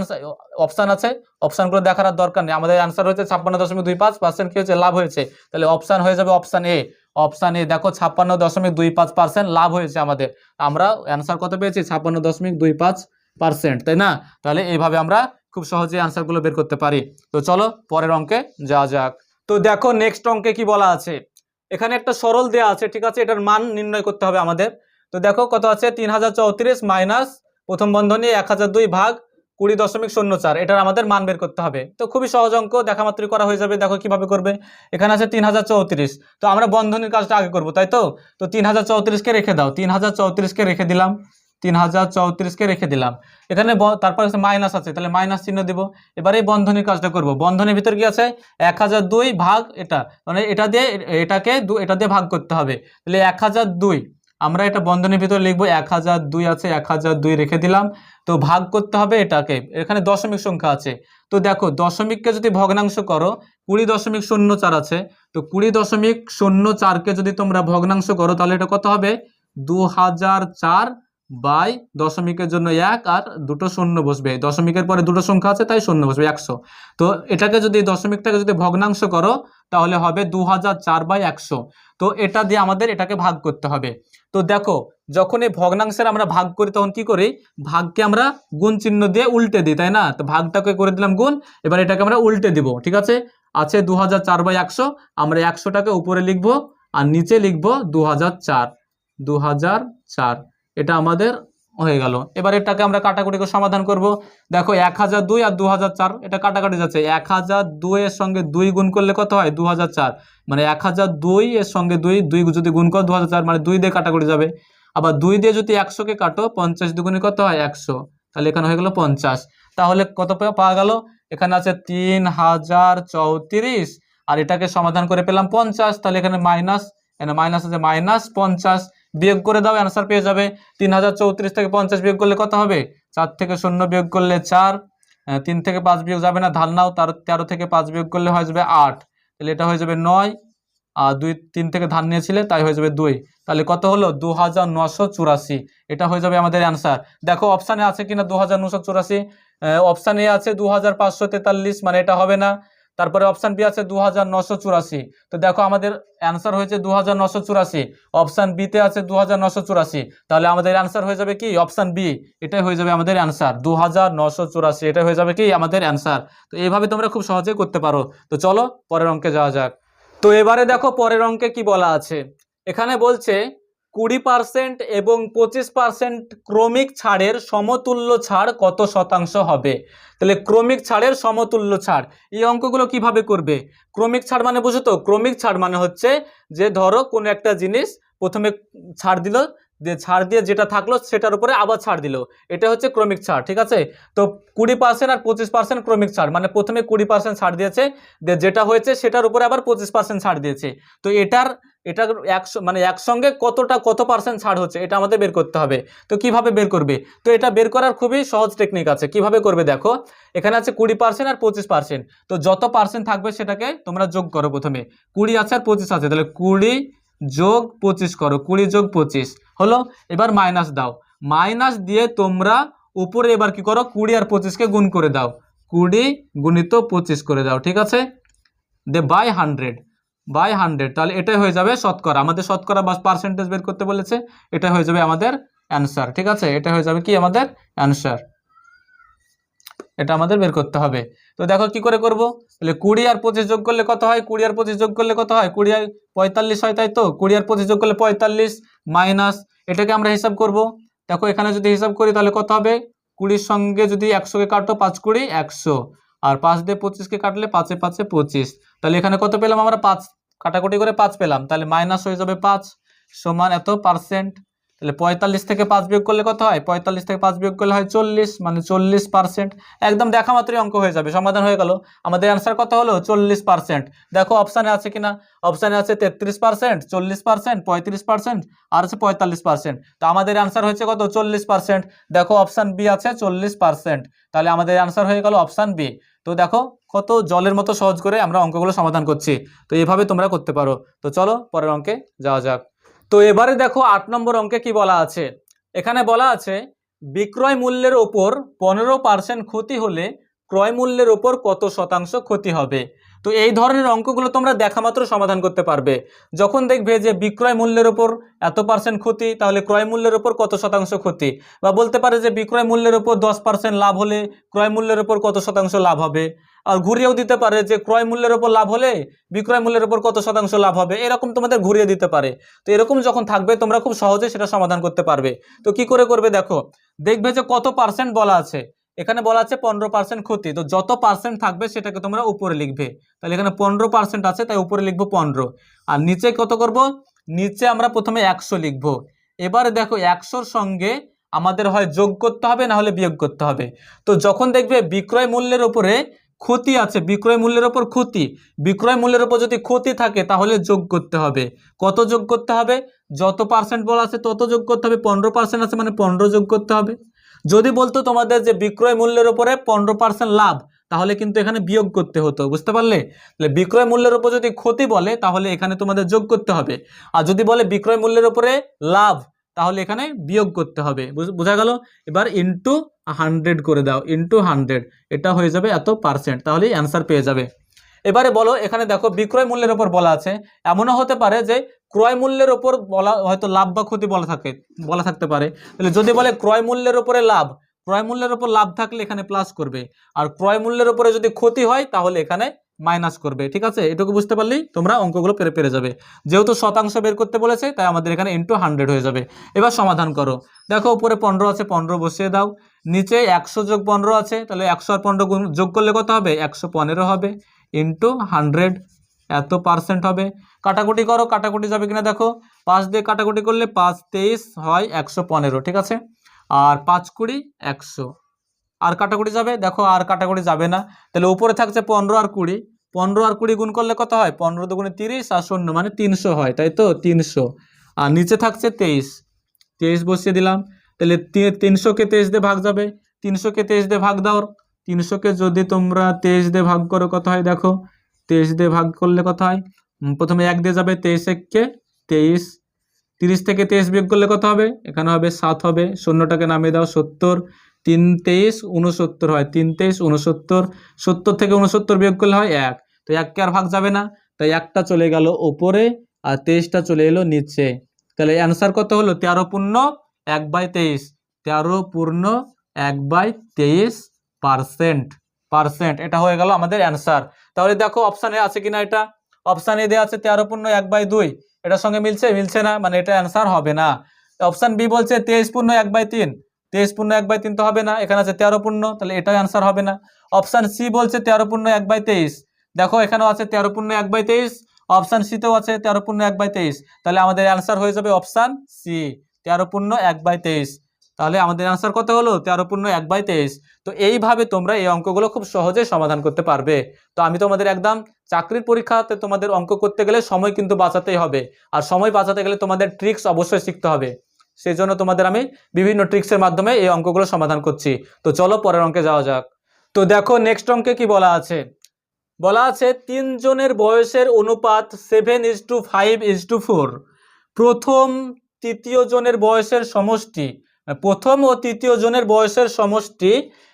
অপশান আছে, অপশানগুলো দেখার আর দরকার নেই। আমাদের অ্যান্সার হয়েছে 56.25% কি হয়েছে, লাভ হয়েছে। তাহলে অপশান হয়ে যাবে অপশান এ। অপশান এ দেখো 56.25% লাভ হয়েছে আমাদের। আমরা অ্যান্সার কত পেয়েছি, 56.25%, তাই না? তাহলে এইভাবে আমরা খুব সহজে অ্যান্সারগুলো বের করতে পারি। তো চলো পরের অঙ্কে যাওয়া যাক। তো দেখো নেক্সট অঙ্কে কি বলা আছে, এখানে একটা সরল দেয়া আছে, ঠিক আছে, এটার মান নির্ণয় করতে হবে আমাদের। তো দেখো কত আছে, 3034 মাইনাস প্রথম বন্ধনী 1002 ভাগ 20.04, এটার আমাদের মান বের করতে হবে। তো খুবই সহজ অঙ্ক, দেখা মাত্রই করা হয়ে যাবে। দেখো কিভাবে করবে, এখানে আছে 3034, তো আমরা বন্ধনীর কাজটা আগে করবো, তাই তো। তো 3034-কে রেখে দাও, 3034-কে রেখে দিলাম, 3034-কে রেখে দিলাম। এখানে তারপর আছে মাইনাস আছে, তাহলে মাইনাস চিহ্ন দিব। এবারে এই বন্ধনীর কাজটা করব। বন্ধনীর ভিতর কি আছে, 1002 ভাগ এটা, মানে এটা দিয়ে এটাকে এটা দিয়ে ভাগ করতে হবে। তাহলে 1002 আমরা এটা বন্ধনীর ভিতরে লিখবো, 1002 আছে, 1002 রেখে দিলাম। তো ভাগ করতে হবে এটাকে, এখানে দশমিক সংখ্যা আছে। তো দেখো দশমিককে যদি ভগ্নাংশ করো, 20.04 আছে, তো 20.04-কে যদি তোমরা ভগ্নাংশ করো, তাহলে এটা কত হবে, 2004 বাই দশমিকের জন্য 1 আর দুটো শূন্য বসবে, দশমিকের পরে দুটো সংখ্যা আছে তাই শূন্য বসবে, 100। তো এটাকে যদি দশমিকটাকে যদি ভগ্নাংশ করো, তাহলে হবে 2004/100। তো এটা দিয়ে আমাদের এটাকে ভাগ করতে হবে। তো দেখো যখন এই ভগ্নাংশের আমরা ভাগ করি, তখন কি করি, ভাগকে আমরা গুণ চিহ্ন দিয়ে উল্টে দিই, তাই না? তো ভাগটাকে করে দিলাম গুণ, এবার এটাকে আমরা উল্টে দিব, ঠিক আছে। 2004/100, আমরা 100টাকে উপরে লিখবো আর নিচে লিখবো 2004। এটা আমাদের হয়ে গেল। এবার এটাকে আমরা কাটাকুটি করে সমাধান করব। দেখো 1002 আর 2004, এটা কাটাকাটি যাচ্ছে। 1002 এর সঙ্গে 2 গুণ করলে কত হয়, 2004, মানে 1002 এর সঙ্গে 2 যদি গুণ করো 2004, মানে 2 দিয়ে কাটাকুটি যাবে। আবার 2 দিয়ে যদি 100-কে কাটো, 50 দুগুণে কত হয়, 100, তাহলে এখানে হয়ে গেল 50। তাহলে কত পাওয়া গেল, এখানে আছে 3034 আর এটাকে সমাধান করে পেলাম 50। তাহলে এখানে মাইনাস আছে, -50 বিয়োগ করে দাও, অ্যান্সার পেয়ে যাবে। 3034 থেকে 50 বিয়োগ করলে কত হবে, 4 থেকে 0 বিয়োগ করলে 4, 3 থেকে 5 বিয়োগ যাবে না, ধার নাও, 13 থেকে 5 বিয়োগ করলে হয়ে যাবে 8, তাহলে এটা হয়ে যাবে 9, আর 3 থেকে ধার নিয়েছিলে তাই হয়ে যাবে 2, তাহলে কত হলো, 2984। এটা হয়ে যাবে আমাদের অ্যান্সার। দেখো অপশানে আছে কিনা 2984, অপশান এ আছে 2543, মানে এটা হবে না। তারপরে অপশান বি আছে 2984, তো দেখো আমাদের অ্যান্সার হয়েছে 2984, অপশান বি তে আছে 2984, তাহলে আমাদের অ্যান্সার হয়ে যাবে কি, অপশান বি, এটাই হয়ে যাবে আমাদের অ্যান্সার, 2984, এটা হয়ে যাবে কি আমাদের অ্যান্সার। তো এইভাবে তোমরা খুব সহজেই করতে পারো। তো চলো পরের অঙ্কে যাওয়া যাক। তো এবারে দেখো পরের অঙ্কে কি বলা আছে, এখানে বলছে 20% এবং 25% ক্রমিক ছাড়ের সমতুল্য ছাড় কত শতাংশ হবে। তাহলে ক্রমিক ছাড়ের সমতুল্য ছাড়, এই অঙ্কগুলো কিভাবে করবে। ক্রমিক ছাড় মানে বুঝো তো, ক্রমিক ছাড় মানে হচ্ছে যে ধরো কোনো একটা জিনিস প্রথমে ছাড় দিল, যে ছাড় দিয়ে যেটা থাকলো সেটার উপরে আবার ছাড় দিল, এটা হচ্ছে ক্রমিক ছাড়, ঠিক আছে। তো 20% আর 25% ক্রমিক ছাড়, মানে প্রথমে 20% ছাড় দিয়েছে, যেটা হয়েছে সেটার উপরে আবার 25% ছাড় দিয়েছে। তো এটা মানে একসঙ্গে কত পার্সেন্ট ছাড় হচ্ছে, এটা আমাদের বের করতে হবে। তো কিভাবে বের করবে, তো এটা বের করার খুবই সহজ টেকনিক আছে। কিভাবে করবে দেখো, এখানে আছে 20% আর 25%, তো যত পার্সেন্ট থাকবে সেটাকে তোমরা যোগ করো। প্রথমে 20 আছে আর 25 আছে, তাহলে 20 যোগ 25 করো, 20 যোগ 25 হলো। এবার মাইনাস দাও, মাইনাস দিয়ে তোমরা উপরে এবার কি করো, 20 আর 25-কে গুণ করে দাও, 20 গুণিত 25 করে দাও, ঠিক আছে। দে বাই 100 তাহলে এটাই হয়ে যাবে শতকরা, আমাদের শতকরা বা পার্সেন্টেজ বের করতে বলেছে, এটা হয়ে যাবে আমাদের অ্যান্সার। ঠিক আছে, এটা হয়ে যাবে কি আমাদের অ্যান্সার, এটা আমাদের বের করতে হবে। তো দেখো কি করে করব, তাহলে 20 আর 25 যোগ করলে কত হয়, 20 আর 25 যোগ করলে কত হয়, 20 আর 45 হয়, তাই তো 20 আর 25 যোগ করলে 45 মাইনাস, এটাকে আমরা হিসাব করব। দেখো এখানে যদি হিসাব করি তাহলে কত হবে, 20 সঙ্গে যদি 100 কে কাটো 5 20 100, আর 5 দিয়ে 25 কে কাটলে 5 এ 5 এ 25, তাহলে এখানে কত পেলাম আমরা 5, কাটাকুটি করে 5 পেলাম, তাহলে মাইনাস হয়ে যাবে 5 সমান এত পার্সেন্ট। তাহলে 45 থেকে 5 বিয়োগ করলে কত হয়, 45 থেকে 5 বিয়োগ করলে হয় 40, মানে 40%। একদম দেখা মাত্রই অঙ্ক হয়ে যাবে, সমাধান হয়ে গেল। আমাদের অ্যান্সার কত হলো 40%। দেখো অপশানে আছে কিনা, অপশানে আছে 33%, 40%, 35% আর আছে 45%। তো আমাদের অ্যান্সার হয়েছে কত 40%। দেখো অপশান বি আছে 40%, তাহলে আমাদের অ্যান্সার হয়ে গেল অপশান বি। তো দেখো কত জলের মতো সহজ করে আমরা অঙ্কগুলো সমাধান করছি, তো এভাবে তোমরা করতে পারো। তো চলো পরের অঙ্কে যাওয়া যাক। তো এবারে দেখো 8 নম্বর অঙ্কে কি বলা আছে, এখানে বলা আছে বিক্রয় মূল্যের ওপর 15% ক্ষতি হলে ক্রয় মূল্যের ওপর কত শতাংশ ক্ষতি হবে। তো এই ধরনের অঙ্কগুলো তোমরা দেখা মাত্র সমাধান করতে পারবে। যখন দেখবে যে বিক্রয় মূল্যের ওপর এত পার্সেন্ট ক্ষতি, তাহলে ক্রয় মূল্যের ওপর কত শতাংশ ক্ষতি, বা বলতে পারে যে বিক্রয় মূল্যের ওপর 10% লাভ হলে ক্রয় মূল্যের ওপর কত শতাংশ লাভ হবে। আর ঘুরিয়েও দিতে পারে যে ক্রয় মূল্যের ওপর লাভ হলে বিক্রয় মূল্যের ওপর কত শতাংশ লাভ হবে, এরকম তোমাদের ঘুরিয়ে দিতে পারে। তো এরকম যখন থাকবে তোমরা খুব সহজে সেটা সমাধান করতে পারবে। তো কি করে করবে, দেখো দেখবে যে কত পার্সেন্ট বলা আছে, এখানে বলা আছে 15% ক্ষতি, তো যত পার্সেন্ট থাকবে সেটাকে তোমরা উপরে লিখবে। তাহলে এখানে 15% আছে, তাই উপরে লিখবো 15, আর নিচে কত করব, নিচে আমরা প্রথমে 100 লিখবো। এবারে দেখো 100-র সঙ্গে আমাদের হয় যোগ করতে হবে না হলে বিয়োগ করতে হবে। তো যখন দেখবে বিক্রয় মূল্যের উপরে ক্ষতি আছে, বিক্রয় মূল্যের ওপর ক্ষতি, বিক্রয় মূল্যের উপর যদি ক্ষতি থাকে তাহলে যোগ করতে হবে। কত যোগ করতে হবে, যত পার্সেন্ট বলা আছে তত যোগ করতে হবে, 15% আছে মানে 15 যোগ করতে হবে। যদি বলতো তোমাদের যে বিক্রয় মূল্যের উপরে 15% লাভ, তাহলে কিন্তু এখানে বিয়োগ করতে হতো, বুঝতে পারলে। তাহলে বিক্রয় মূল্যের উপর যদি ক্ষতি বলে তাহলে এখানে তোমাদের যোগ করতে হবে, আর যদি বলে বিক্রয় মূল্যের উপরে লাভ তাহলে এখানে বিয়োগ করতে হবে। বোঝা গেল। এবার ইন্টু 100 করে দাও, ইন্টু 100, এটা হয়ে যাবে এত পার্সেন্ট, তাহলেই অ্যান্সার পেয়ে যাবে। এবারে বলো, এখানে দেখো বিক্রয় মূল্যের উপর বলা আছে, এমনও হতে পারে যে ক্রয় মূল্যের উপর বলা হয়তো লাভ বা ক্ষতি বলা থাকতে পারে। তাহলে যদি বলে ক্রয় মূল্যের উপরে লাভ, ক্রয় মূল্যের উপর লাভ থাকলে এখানে প্লাস করবে, আর ক্রয় মূল্যের উপরে যদি ক্ষতি হয় তাহলে এখানে মাইনাস করবে। ঠিক আছে, এটুকু বুঝতে পারলেই তোমরা অঙ্কগুলো পেরে যাবে। যেহেতু শতাংশ বের করতে বলেছে তাই আমাদের এখানে ইন্টু 100 হয়ে যাবে। এবার সমাধান করো। দেখো উপরে 15 আছে, 15 বসিয়ে দাও, নিচে 100 যোগ 15 আছে, তাহলে 100 আর 15 যোগ করলে কত হবে, 115 হবে, ইন্টু 100, এত পার্সেন্ট হবে। কাটাকুটি করো, কাটাকুটি যাবে কিনা দেখো, 5 দিয়ে কাটাকুটি করলে 5 23 হয় 115, ঠিক আছে, আর 5 20 100, আর কাটাকুটি যাবে, দেখো আর কাটাকুটি যাবে না, তাহলে উপরে থাকছে 15 আর 20, 15 আর 20 গুণ করলে কত হয়, 15 দুগুণে 30 আর 0 মানে 300 হয়, তাই তো 300, আর নিচে থাকছে 23, 23 বসিয়ে দিলাম, তাহলে 300-কে 23 দিয়ে ভাগ যাবে, 300-কে 23 দিয়ে ভাগ দাও, 300-কে যদি তোমরা 23 দিয়ে ভাগ করো কত হয় দেখো, 23 দিয়ে ভাগ করলে কত হয়, প্রথমে 1 দিয়ে যাবে, 23 1-কে 23, 30 থেকে 23 বিয়োগ করলে কত হবে, এখানে হবে 7 হবে, 0টাকে নামিয়ে দাও, 70, 3 23 69 হয়, 3 23 69, 70 থেকে 69 বিয়োগ করলে হয় 1, তো 1-কে আর ভাগ যাবে না, তাই 1টা চলে গেল ওপরে আর 23টা চলে এলো নিচে। তাহলে অ্যান্সার কত হলো 13 পূর্ণ 1/23, 13 পূর্ণ 1/23%, এটা হয়ে গেল আমাদের অ্যান্সার। তাহলে দেখো অপশানে আছে কিনা, এটা অপশানে দেওয়া আছে 13 পূর্ণ 1/2, এটার সঙ্গে মিলছে না, মানে এটা অ্যান্সার হবে না। অপশান বি বলছে 23 পূর্ণ 1/3, 23 পূর্ণ 1/3 তো হবে না, এখানে আছে 13 পূর্ণ, তাহলে এটাও অ্যান্সার হবে না। অপশান সি বলছে 13 পূর্ণ 1/23, দেখো এখানেও আছে 13 পূর্ণ 1/23, অপশান সিতেও আছে 13 পূর্ণ 1/23, তাহলে আমাদের অ্যান্সার হয়ে যাবে অপশান সি 13 পূর্ণ 1/23। তাহলে আমাদের অ্যান্সার কত হলো 13 পূর্ণ 1/23। তো এইভাবে তোমরা এই অঙ্কগুলো খুব সহজে সমাধান করতে পারবে। তো আমি তোমাদের একদম চাকরির পরীক্ষাতে তোমাদের অঙ্ক করতে গেলে সময় কিন্তু বাঁচাতেই হবে, আর সময় বাঁচাতে গেলে তোমাদের ট্রিক্স অবশ্যই শিখতে হবে। সেই জন্য তোমাদের আমি বিভিন্ন ট্রিক্সের মাধ্যমে এই অঙ্কগুলো সমাধান করছি। তো চলো পরের অঙ্কে যাওয়া যাক। তো দেখো নেক্সট অঙ্কে কি বলা আছে, বলা আছে 3 জনের বয়সের অনুপাত 7:5:4, প্রথম তৃতীয় জনের বয়সের সমষ্টি, প্রথম ও তৃতীয় জনের বয়সের সমষ্টি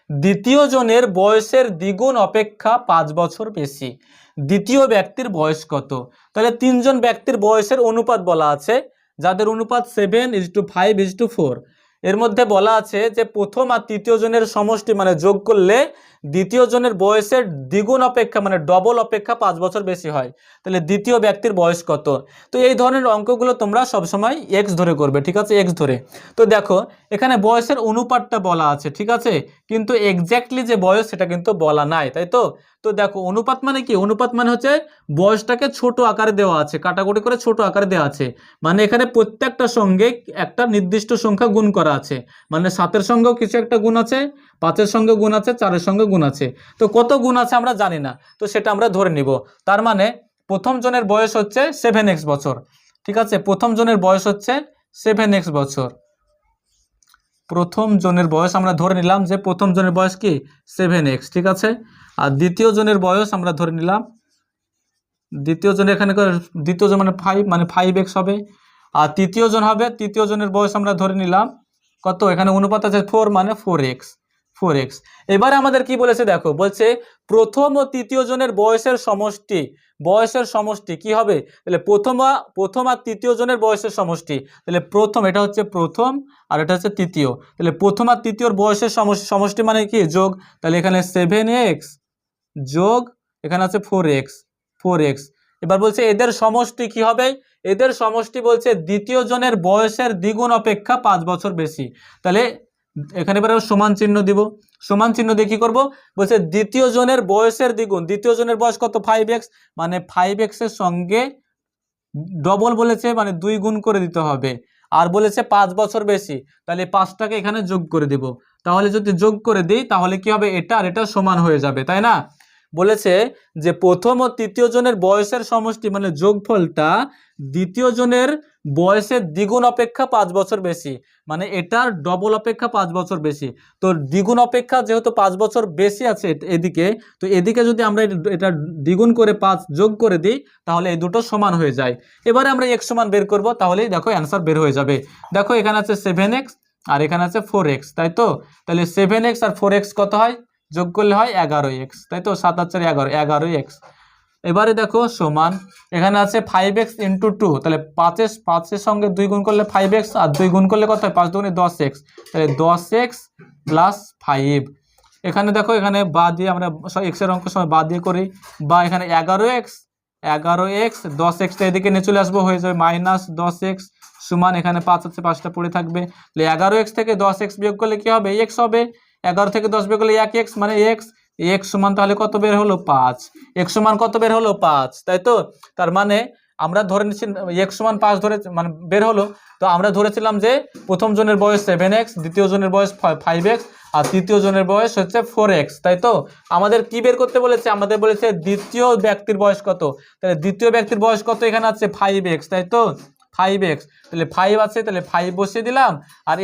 দ্বিতীয় জনের বয়সের দ্বিগুণ অপেক্ষা 5 বছর বেশি। দ্বিতীয় ব্যক্তির বয়স কত। তাহলে তিনজন ব্যক্তির বয়সের অনুপাত বলা আছে, যাদের অনুপাত 7:5:4। এর মধ্যে বলা আছে যে প্রথম আর তৃতীয় জনের সমষ্টি মানে যোগ করলে দ্বিতীয় জনের বয়সের দ্বিগুণ অপেক্ষা মানে ডবল অপেক্ষা 5 বছর বেশি হয়। তাহলে দ্বিতীয় ব্যক্তির বয়স কত। তো এই ধরনের অঙ্কগুলো তোমরা সবসময় এক্স ধরে করবে, ঠিক আছে, এক্স ধরে। তো দেখো এখানে বয়সের অনুপাতটা বলা আছে, ঠিক আছে, কিন্তু এক্স্যাক্টলি যে বয়স সেটা কিন্তু বলা নাই, তাই তো। তো দেখো অনুপাত মানে কি, অনুপাত মানে হচ্ছে বয়সটাকে ছোট আকারে দেওয়া আছে, কাটাকুটি করে ছোট আকারে দেওয়া আছে, মানে এখানে প্রত্যেকটা সঙ্গে একটা নির্দিষ্ট সংখ্যা গুণ করা আছে, মানে 7-এর সঙ্গেও কিছু একটা গুণ আছে, 5-এর সঙ্গে গুণ আছে, 4-এর সঙ্গে গুণ আছে। তো কত গুণ আছে আমরা জানি না, তো সেটা আমরা ধরে নিব। তার মানে প্রথম জনের বয়স হচ্ছে 7x বছর, ঠিক আছে, প্রথম জনের বয়স হচ্ছে 7x বছর। প্রথম জনের বয়স আমরা ধরে নিলাম যে প্রথম জনের বয়স কি 7x, ঠিক আছে। আর দ্বিতীয় জনের বয়স আমরা ধরে নিলাম, দ্বিতীয় জন এখানে দ্বিতীয় জন মানে 5 মানে 5x হবে। আর তৃতীয় জন হবে, তৃতীয় জনের বয়স আমরা ধরে নিলাম কত, এখানে অনুপাত আছে 4 মানে 4x। এবারে আমাদের কি বলেছে দেখো, বলছে প্রথম ও তৃতীয় জনের বয়সের সমষ্টি কি হবে। তাহলে প্রথম আর তৃতীয় জনের বয়সের সমষ্টি, তাহলে প্রথম এটা হচ্ছে প্রথম আর এটা হচ্ছে তৃতীয়, তাহলে প্রথম আর তৃতীয়র বয়সের সমষ্টি মানে কি যোগ। তাহলে এখানে 7x যোগ এখানে আছে 4x। এবার বলছে এদের সমষ্টি কি হবে, এদের সমষ্টি বলছে দ্বিতীয় জনের বয়সের দ্বিগুণ অপেক্ষা 5 বছর বেশি। তাহলে এখানে এবার সমান চিহ্ন দিব, সমান চিহ্ন দিয়ে কি করবো, বলছে দ্বিতীয় জনের বয়সের দ্বিগুণ, দ্বিতীয় জনের বয়স কত 5x, মানে 5x এর সঙ্গে ডবল বলেছে মানে 2 গুণ করে দিতে হবে, আর বলেছে 5 বছর বেশি, তাহলে 5টাকে এখানে যোগ করে দিব। তাহলে যদি যোগ করে দিই তাহলে কি হবে, এটা আর এটা সমান হয়ে যাবে, তাই না। বলেছে যে প্রথম ও তৃতীয় জনের বয়সের সমষ্টি মানে যোগফলটা দ্বিতীয় জনের বয়সের দ্বিগুণ অপেক্ষা 5 বছর বেশি, মানে এটার ডবল অপেক্ষা 5 বছর বেশি। তো দ্বিগুণ অপেক্ষা যেহেতু 5 বছর বেশি আছে এদিকে, তো এদিকে যদি আমরা এটা দ্বিগুণ করে 5 যোগ করে দিই তাহলে এই দুটো সমান হয়ে যায়। এবারে আমরা x সমান বের করব, তাহলেই দেখো অ্যান্সার বের হয়ে যাবে। দেখো এখানে আছে 7x আর এখানে আছে 4x, তাই তো। তাহলে 7x আর 4x কত হয়, যোগ করলে হয় 11x, তাই তো, 7 আর 4 11, 11x। এবারে দেখো সমান এখানে আছে 5x × 2, তাহলে 5-এর সঙ্গে 2 গুণ করলে 5x আর 2 গুণ করলে কত হয় 5 × 2 = 10x, তাহলে 10x + 5। এখানে দেখো এখানে বা দিয়ে আমরা x এর অঙ্ক সময় বা দিয়ে করি, বা এখানে 11x 10xটা এদিকে নিয়ে চলে আসবো, হয়ে যাবে -10x সমান এখানে 5 আছে 5টা পড়ে থাকবে, তাহলে 11x থেকে 10x বিয়োগ করলে কি হবে, x হবে। 11 থেকে 10 বিয়োগ করলে 1x মানে x সমান তাহলে কত বের হলো 5, x সমান কত বের হলো 5, তাই তো। তার মানে আমরা ধরে নিচ্ছি x সমান 5 ধরে মানে বের হলো। তো আমরা ধরেছিলাম যে প্রথম জনের বয়স 7x, দ্বিতীয় জনের বয়স 5x আর তৃতীয় জনের বয়স হচ্ছে 4x, তাই তো। আমাদের কি বের করতে বলেছে, আমাদের বলেছে দ্বিতীয় ব্যক্তির বয়স কত, তাহলে দ্বিতীয় ব্যক্তির বয়স কত এখানে আছে 5x, তাই তো, 5x। তাহলে 5 আছে, তাহলে 5 বসিয়ে দিলাম, আর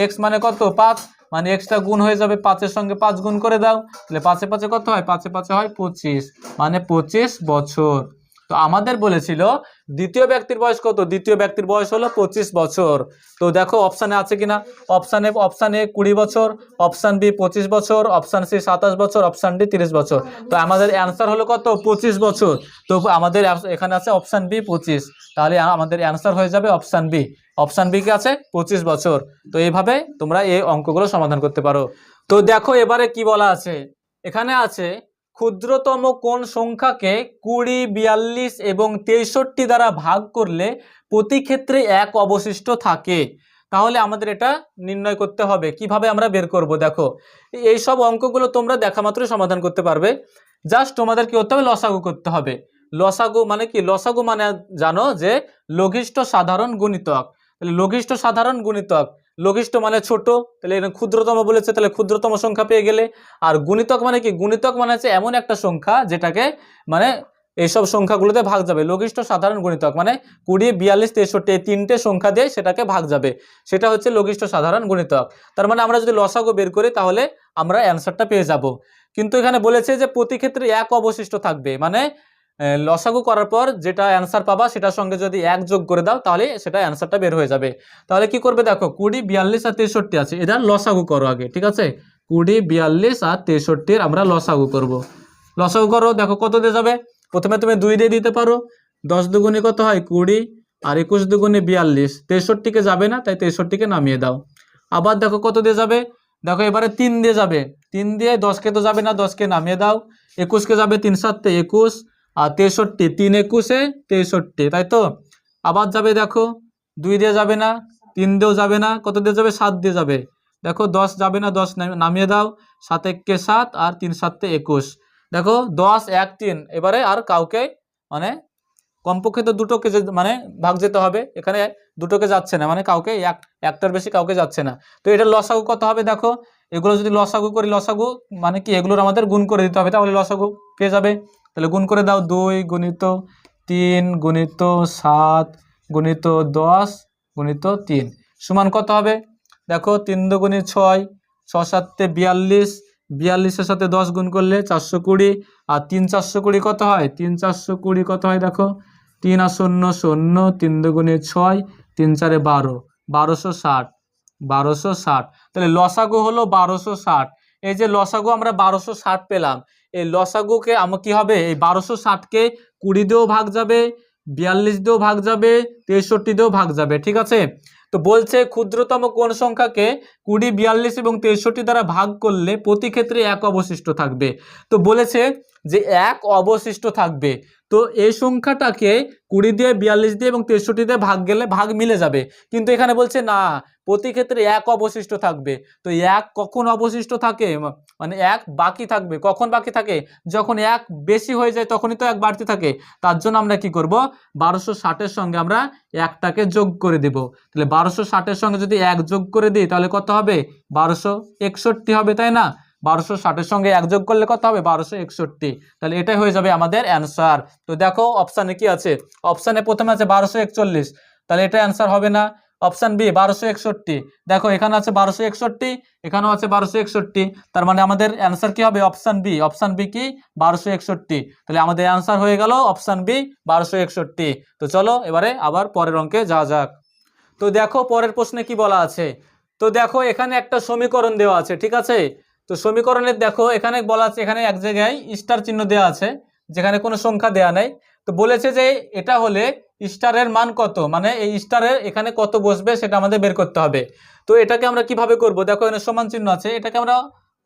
x মানে কত 5, মানে এক্সটা গুণ হয়ে যাবে, 5-এর সঙ্গে 5 গুণ করে দাও, তাহলে 5-এ কত হয়, 5-এ হয় 25, মানে 25 বছর। তো আমাদের বলেছিল দ্বিতীয় ব্যক্তির বয়স কত, দ্বিতীয় ব্যক্তির বয়স হলো 25 বছর। তো দেখো অপশানে আছে কিনা, অপশান এ 20 বছর, অপশান বি 25 বছর, অপশান সি 27 বছর, অপশান ডি 30 বছর। তো আমাদের অ্যান্সার হলো কত 25 বছর। তো আমাদের এখানে আছে অপশান বি 25, তাহলে আমাদের অ্যান্সার হয়ে যাবে অপশান বি। অপশান বি কি আছে 25 বছর। তো এইভাবে তোমরা এই অঙ্কগুলো সমাধান করতে পারো। তো দেখো এবারে কি বলা আছে, এখানে আছে ক্ষুদ্রতম কোন সংখ্যাকে 20, 42 এবং 63 দ্বারা ভাগ করলে প্রতি ক্ষেত্রে 1 অবশিষ্ট থাকে। তাহলে আমাদের এটা নির্ণয় করতে হবে, কিভাবে আমরা বের করব। দেখো এই সব অঙ্কগুলো তোমরা দেখা মাত্রই সমাধান করতে পারবে, জাস্ট তোমাদের কি করতে হবে, লসাগু করতে হবে। লসাগু মানে কি, লসাগু মানে জানো যে লঘিষ্ঠ সাধারণ গুণিতক। তাহলে লঘিষ্ঠ সাধারণ গুণিতক, লঘিষ্ঠ মানে ছোট, তাহলে এখানে ক্ষুদ্রতম বলেছে, তাহলে ক্ষুদ্রতম সংখ্যা পেয়ে গেলে। আর গুণিতক মানে কি, গুণিতক মানে হচ্ছে এমন একটা সংখ্যা যেটাকে মানে এইসব সংখ্যাগুলোতে ভাগ যাবে। লঘিষ্ঠ সাধারণ গুণিতক মানে 20, 42, 63 এই 3টে সংখ্যা দিয়ে সেটাকে ভাগ যাবে, সেটা হচ্ছে লঘিষ্ঠ সাধারণ গুণিতক। তার মানে আমরা যদি লসাগু বের করি তাহলে আমরা অ্যান্সারটা পেয়ে যাব। কিন্তু এখানে বলেছে যে প্রতি ক্ষেত্রে 1 অবশিষ্ট থাকবে, মানে লসাগু করার পর যেটা অ্যান্সার পাবা সেটার সঙ্গে যদি 1 যোগ করে দাও তাহলে সেটা অ্যান্সারটা বের হয়ে যাবে। তাহলে কি করবে দেখো 20, 42 আর 63 আছে, এটা লসাগু করো আগে, ঠিক আছে। 20, 42 আর 63 আমরা লসাগু করব। লসাগু করো, দেখো কত দিয়ে যাবে, প্রথমে তুমি 2 দিয়ে দিতে পারো, 10 দুগুণে কত হয় 20, আর 21 দুগুণে 42, 63-কে যাবে না, তাই 63-কে নামিয়ে দাও। আবার দেখো কত দিয়ে যাবে, দেখো এবারে 3 দিয়ে যাবে, 3 দিয়ে 10-কে তো যাবে না, 10-কে নামিয়ে দাও। 21-কে যাবে 3 7 21, আর 63, 3 21-এ 63, তাই তো। আবার যাবে দেখো 2 দিয়ে যাবে না, 3 দিয়েও যাবে না, কত দিয়ে যাবে 7 দিয়ে যাবে। দেখো 10 যাবে না, 10 নামিয়ে দাও। 7 1-কে 7, আর 3 7 21। দেখো 10 1 3, এবারে আর কাউকে মানে কমপক্ষে তো দুটোকে মানে ভাগ যেতে হবে, এখানে দুটোকে যাচ্ছে না, মানে কাউকে একটার বেশি কাউকে যাচ্ছে না। তো এটা লসাগু কত হবে দেখো, এগুলো যদি লসাগু করি, লসাগু মানে কি এগুলোর আমাদের গুণ করে দিতে হবে, তাহলে লসাগু পেয়ে যাবে। তাহলে গুণ করে দাও, 2 গুণিত 3 গুণিত 7 গুণিত 10 গুণিত 3 সমান কত হবে দেখো, 3 দুগুণে 6, 6 7 42, 42-এর সাথে 10 গুণ করলে 420, আর 3 420 কত হয়, 3 420 কত হয় দেখো, 3 আর 0 0, 3 দুগুণে 6, 3 4 12, 1260, 1260। তাহলে লসাগু হলো 1260। এই যে লসাগু আমরা 1260 পেলাম, এই লসাগুকে আমার কি হবে, এই 1260-কে 20 দিয়েও ভাগ যাবে, 42 দিয়েও ভাগ যাবে, 63 দিয়েও ভাগ যাবে, ঠিক আছে। তো বলছে ক্ষুদ্রতম কোন সংখ্যাকে 20, 42 এবং 63 দ্বারা ভাগ করলে প্রতি ক্ষেত্রে 1 অবশিষ্ট থাকবে। তো বলেছে যে 1 অবশিষ্ট থাকবে। তো এই সংখ্যাটাকে 20 দিয়ে, 42 দিয়ে এবং 63 দিয়ে ভাগ গেলে ভাগ মিলে যাবে, কিন্তু এখানে বলছে না, প্রতি ক্ষেত্রে 1 অবশিষ্ট থাকবে। তো 1 কখন অবশিষ্ট থাকে, মানে 1 বাকি থাকবে কখন বাকি থাকে, যখন 1 বেশি হয়ে যায় তখনই তো 1 বাড়তি থাকে। তার জন্য আমরা কি করব, 1260-এর সঙ্গে আমরা 1টাকে যোগ করে দেব। তাহলে 1260-এর সঙ্গে যদি 1 যোগ করে দিই তাহলে কত হবে, 1261 হবে, তাই না। 1260-এর সঙ্গে 1 যোগ করলে কত হবে, 1261। তাহলে এটাই হয়ে যাবে আমাদের অ্যান্সার। তো দেখো অপশানে কি আছে, অপশানে প্রথমে আছে 1241, তাহলে এটা অ্যান্সার হবে না। অপশান বি 1261, দেখো এখানে আছে 1261, এখানেও আছে 1261, তার মানে আমাদের অ্যান্সার কি হবে, অপশান বি। অপশান বি কি 1261, তাহলে আমাদের অ্যান্সার হয়ে গেল অপশান বি 1261। তো চলো এবারে আবার পরের অঙ্কে যাওয়া যাক। তো দেখো পরের প্রশ্নে কি বলা আছে, তো দেখো এখানে একটা সমীকরণ দেওয়া আছে, ঠিক আছে। তো সমীকরণের দেখো এখানে বলা আছে, এখানে এক জায়গায় স্টার চিহ্ন দেওয়া আছে, যেখানে কোনো সংখ্যা দেওয়া নেই। তো বলেছে যে এটা হলে স্টারের মান কত, মানে এই স্টারের এখানে কত বসবে সেটা আমাদের বের করতে হবে। তো এটাকে আমরা কিভাবে করব, দেখো এখানে সমান চিহ্ন আছে, এটাকে আমরা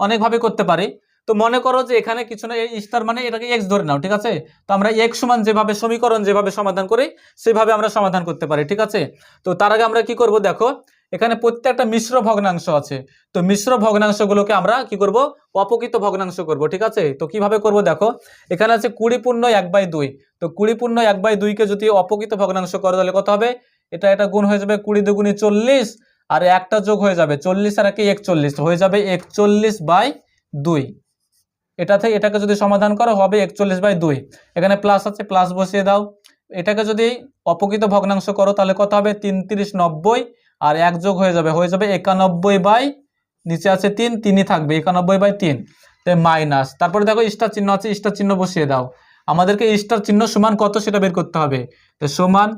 অনেকভাবে করতে পারি। তো মনে করো যে এখানে কিছু না, এই স্টার মানে এটাকে এক্স ধরে নাও, ঠিক আছে। তো আমরা এক্স সমান যেভাবে সমীকরণ যেভাবে সমাধান করি সেভাবে আমরা সমাধান করতে পারি, ঠিক আছে। তো তার আগে আমরা কি করব, দেখো এখানে প্রত্যেকটা মিশ্র ভগ্নাংশ আছে, তো মিশ্র ভগ্নাংশগুলোকে আমরা কি করব, অপকৃত ভগ্নাংশ করব, ঠিক আছে। তো কিভাবে করব দেখো, এখানে আছে 20 পূর্ণ 1/2, তো 20 পূর্ণ 1/2-কে যদি অপকৃত ভগ্নাংশ করো তাহলে কত হবে, এটা গুণ হয়ে যাবে, 20 দুগুণে 40, আর একটা যোগ হয়ে যাবে 40 আর 1 41, হয়ে যাবে 41/2। এটা থেকে এটাকে যদি সমাধান করো হবে 41/2, এখানে প্লাস আছে প্লাস বসিয়ে দাও। এটাকে যদি অপকৃত ভগ্নাংশ করো তাহলে কত হবে, 3 30 90, আর 1 যোগ হয়ে যাবে 91 নিচে আছে 3, 3ই থাকবে, 91/3, তাই মাইনাস, তারপরে দেখো স্টার চিহ্ন আছে, স্টার চিহ্ন বসিয়ে দাও। আমাদেরকে স্টার চিহ্ন সমান কত সেটা বের করতে হবে। তো সমান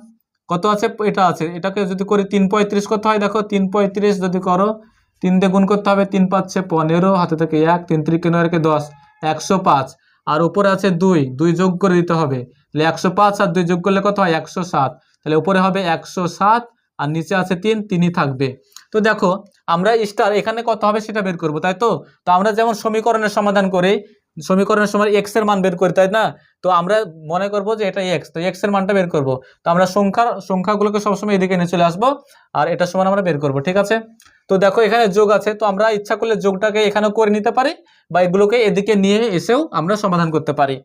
কত আছে, এটা আছে, এটাকে যদি করি 3 35 কত হয় দেখো, 3 35 যদি করো 3 দিয়ে গুণ করতে হবে, 3 5 15, হাতে থেকে 1, 3 3 10, 105, আর উপরে আছে 2 যোগ করে দিতে হবে, তাহলে 105 আর 2 যোগ করলে কত হয় 107, তাহলে উপরে হবে 107 আর নিচে আছে 3, 3ই থাকবে। তো দেখো আমরা স্টার এখানে কত হবে সেটা বের করব, তাই তো। তো আমরা যেমন সমীকরণের সমাধান করি, সমীকরণের সময় এক্স এর মান বের করি, তাই না। তো আমরা মনে করব যে এটা এক্স, তো এক্স এর মানটা বের করব। তো আমরা সংখ্যাগুলোকে সবসময় এদিকে নিয়ে চলে আসবো, আর এটা সমান আমরা বের করব, ঠিক আছে। তো দেখো এখানে যোগ আছে, তো আমরা ইচ্ছা করলে যোগটাকে এখানেও করে নিতে পারি, বা এগুলোকে এদিকে নিয়ে এসেও আমরা সমাধান করতে পারি,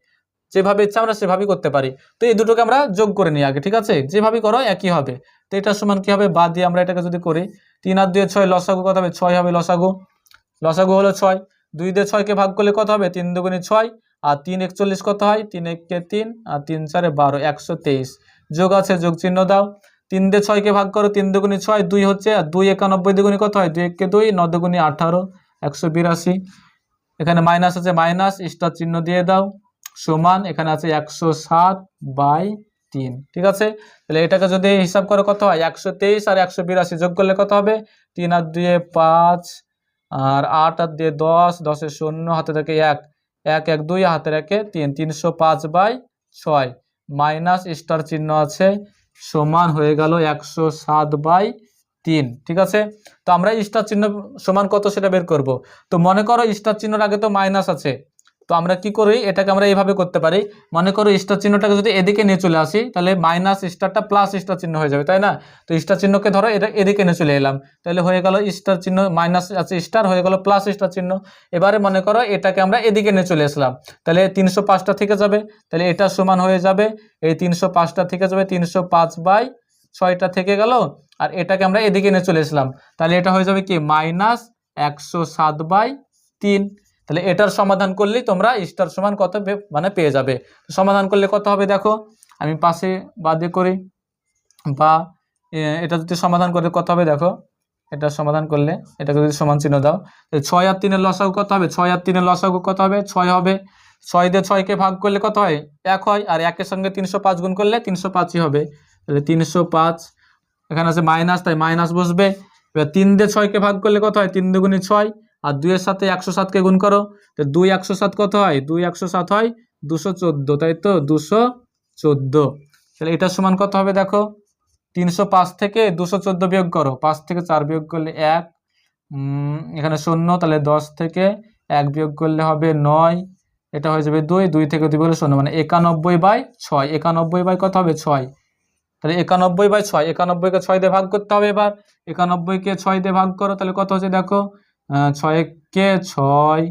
যেভাবে ইচ্ছা আমরা সেভাবেই করতে পারি। তো এই দুটোকে আমরা যোগ করে নিই আগে, ঠিক আছে, যেভাবে করো একই হবে। তো এটা সমান কি হবে, বাদ দিয়ে আমরা এটাকে যদি করি, 3 আর 2 6, লসাগু কত হবে 6 হবে, লসাগু হলো 6, 2 দিয়ে 6-কে ভাগ করলে কত হবে, 3 দুগুণে 6, আর 3 41 কত হয়, 3 1 3, আর 3 4 12, 123, যোগ আছে যোগ চিহ্ন দাও। 3 দিয়ে 6-কে ভাগ করো, 3 দুগুণে 6, 2 হচ্ছে, আর 2 91 দুগুণে কত হয়, 2 1 2, 9 দুগুণে 18, 182, এখানে মাইনাস আছে মাইনাস, স্টার চিহ্ন দিয়ে দাও, সমান এখানে আছে 107/3, ঠিক আছে। তাহলে এটাকে যদি হিসাব করে কত হয়, 123 আর 182 যোগ করলে কত হবে, 3 আর 2 5, আর 8 আর 2 10, 10 0, হাতে থেকে 1 1 1 2, হাতের 1 3, 305/3, ছয় মাইনাস স্টার চিহ্ন আছে সমান হয়ে গেল 107/3। ঠিক আছে, তো আমরা স্টার চিহ্ন সমান কত সেটা বের করব। তো মনে করো স্টার চিহ্নর আগে তো মাইনাস আছে, তো আমরা কি করি, এটাকে আমরা এইভাবে করতে পারি। মনে করো স্টার চিহ্নটাকে যদি এদিকে নিয়ে চলে আসি, তাহলে মাইনাস স্টারটা প্লাস স্টার চিহ্ন হয়ে যাবে, তাই না? তো স্টার চিহ্নকে ধরো এটা এদিকে নিয়ে চলে এলাম, তাহলে হয়ে গেল স্টার চিহ্ন মাইনাস আছে স্টার হয়ে গেল প্লাস স্টার চিহ্ন। এবারে মনে করো এটাকে আমরা এদিকে নিয়ে চলে আসলাম, তাহলে 305টা থেকে যাবে, তাহলে এটা সমান হয়ে যাবে এই 305টা থেকে যাবে 305/6টা থেকে গেল, আর এটাকে আমরা এদিকে নিয়ে চলে আসলাম, তাহলে এটা হয়ে যাবে কি মাইনাস 107/3। তাহলে এটার সমাধান করলেই তোমরা স্টার সমান কত মানে পেয়ে যাবে। সমাধান করলে কত হবে দেখো, আমি পাশে বাদে করি, বা এটা যদি সমাধান করে কত হবে দেখো, এটা সমাধান করলে এটাকে যদি সমান চিহ্ন দাও, 6 আর 3-এর লসাগু কত হবে, 6 আর 3-এর লসাগু কত হবে, 6 হবে। 6 দিয়ে 6কে ভাগ করলে কত হয়, 1 হয়, আর 1-এর সঙ্গে 305 গুণ করলে 305ই হবে, তাহলে 305। এখানে আছে মাইনাস, তাই মাইনাস বসবে। এবার 3 দিয়ে 6কে ভাগ করলে কত হয়, 3 দুগুণে 6, আর 2-এর সাথে 107কে গুণ করো, তো 2 107 কত হয়, 2 107 হয় 214, তাই তো 214। তাহলে এটার সমান কত হবে দেখো, 305 থেকে 214 বিয়োগ করো, 5 থেকে 4 বিয়োগ করলে 1, এখানে 0, তাহলে 10 থেকে 1 বিয়োগ করলে হবে 9, এটা হয়ে যাবে 2, 2 থেকে 2 বলে 0, মানে 91/6। 91 কত হবে 6, তাহলে 91/6, 91কে 6 দিয়ে ভাগ করতে হবে। এবার 91কে 6 দিয়ে ভাগ করো, তাহলে কত হচ্ছে দেখো, 6কে 6,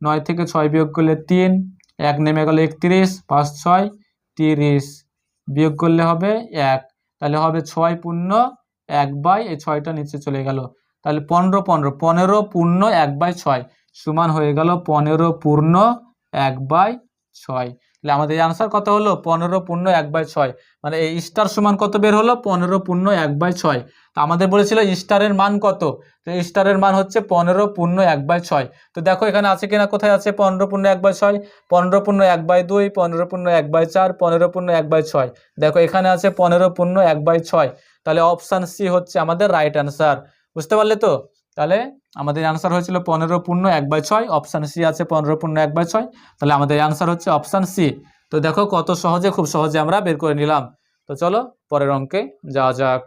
9 থেকে 6 বিয়োগ করলে 3, 1 নেমে গেল 31, 5 6 30, বিয়োগ করলে হবে 1, তাহলে হবে 6 পূর্ণ 1/, এই 6টা নিচে চলে গেল, তাহলে 15 পূর্ণ 1/6 সমান হয়ে গেল 15 পূর্ণ 1/6। তাহলে আমাদের আনসার কত হলো, 15 পূর্ণ 1/6, মানে এই স্টার সমান কত বের হলো, 15 পূর্ণ 1/6। তো আমাদের বলেছিল স্টারের মান কত, তো স্টারের মান হচ্ছে 15 পূর্ণ 1/6। তো দেখো এখানে আছে কিনা, কোথায় আছে 15 পূর্ণ 1/6, 15 পূর্ণ 1/2, 15 পূর্ণ 1/4, 15 পূর্ণ 1/6, দেখো এখানে আছে 15 পূর্ণ 1/6, তাহলে অপশান সি হচ্ছে আমাদের রাইট অ্যান্সার। বুঝতে পারলে তো? তাহলে আমাদের আনসার হয়েছিল 15 পূর্ণ 1/6, অপশান সি আছে 15 পূর্ণ 1/6, তাহলে আমাদের আনসার হচ্ছে অপশান সি। তো দেখো কত সহজে, খুব সহজে আমরা বের করে নিলাম। তো চলো পরের অঙ্কে যাওয়া যাক।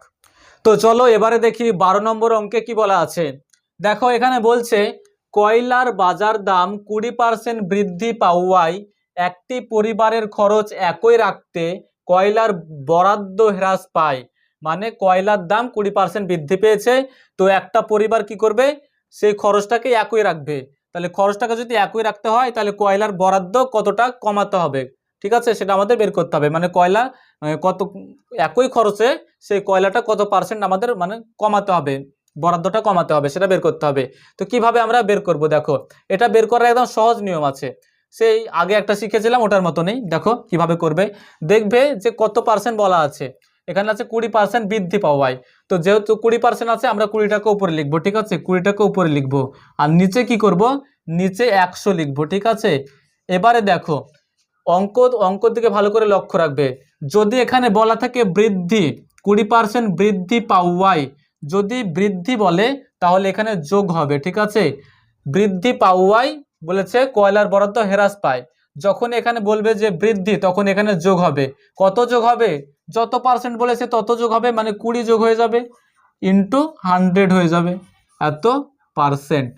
তো চলো এবারে দেখি 12 নম্বর অঙ্কে কি বলা আছে। দেখো এখানে বলছে কয়লার বাজার দাম 20% বৃদ্ধি পাওয়ায় একটি পরিবারের খরচ একই রাখতে কয়লার বরাদ্দ হ্রাস পায়। মানে কয়লার দাম 20% বৃদ্ধি পেয়েছে, তো একটা পরিবার কি করবে, সেই খরচটাকে একই রাখবে। তাহলে খরচটাকে যদি একই রাখতে হয়, তাহলে কয়লার বরাদ্দ কতটা কমাতে হবে, ঠিক আছে, সেটা আমাদের বের করতে হবে। মানে কয়লা কত একই খরচে সেই কয়লাটা কত পার্সেন্ট আমাদের মানে কমাতে হবে, বরাদ্দটা কমাতে হবে, সেটা বের করতে হবে। তো কিভাবে আমরা বের করব, দেখো এটা বের করার একদম সহজ নিয়ম আছে, সেই আগে একটা শিখেছিলাম ওটার মতো নেই। দেখো কিভাবে করবে, দেখবে যে কত পার্সেন্ট বলা আছে, এখানে আছে 20% বৃদ্ধি পাওয়ায়, তো যেহেতু 20% আছে আমরা 20টাকে উপরে লিখবো, ঠিক আছে, 20টাকে উপরে লিখবো, আর নিচে কি করব, নিচে 100 লিখবো, ঠিক আছে। এবারে দেখো অঙ্ক দিকে ভালো করে লক্ষ্য রাখবে, যদি এখানে বলা থাকে বৃদ্ধি 20% বৃদ্ধি পাওয়ায়, যদি বৃদ্ধি বলে তাহলে এখানে যোগ হবে, ঠিক আছে। বৃদ্ধি পাওয়ায় বলেছে কয়লার বরাদ্দ হ্রাস পায়, যখন এখানে বলবে যে বৃদ্ধি তখন এখানে যোগ হবে। কত যোগ হবে, যত পার্সেন্ট বলেছে তত যোগ হবে, মানে 20 যোগ হয়ে যাবে ইন্টু 100 হয়ে যাবে এত পার্সেন্ট।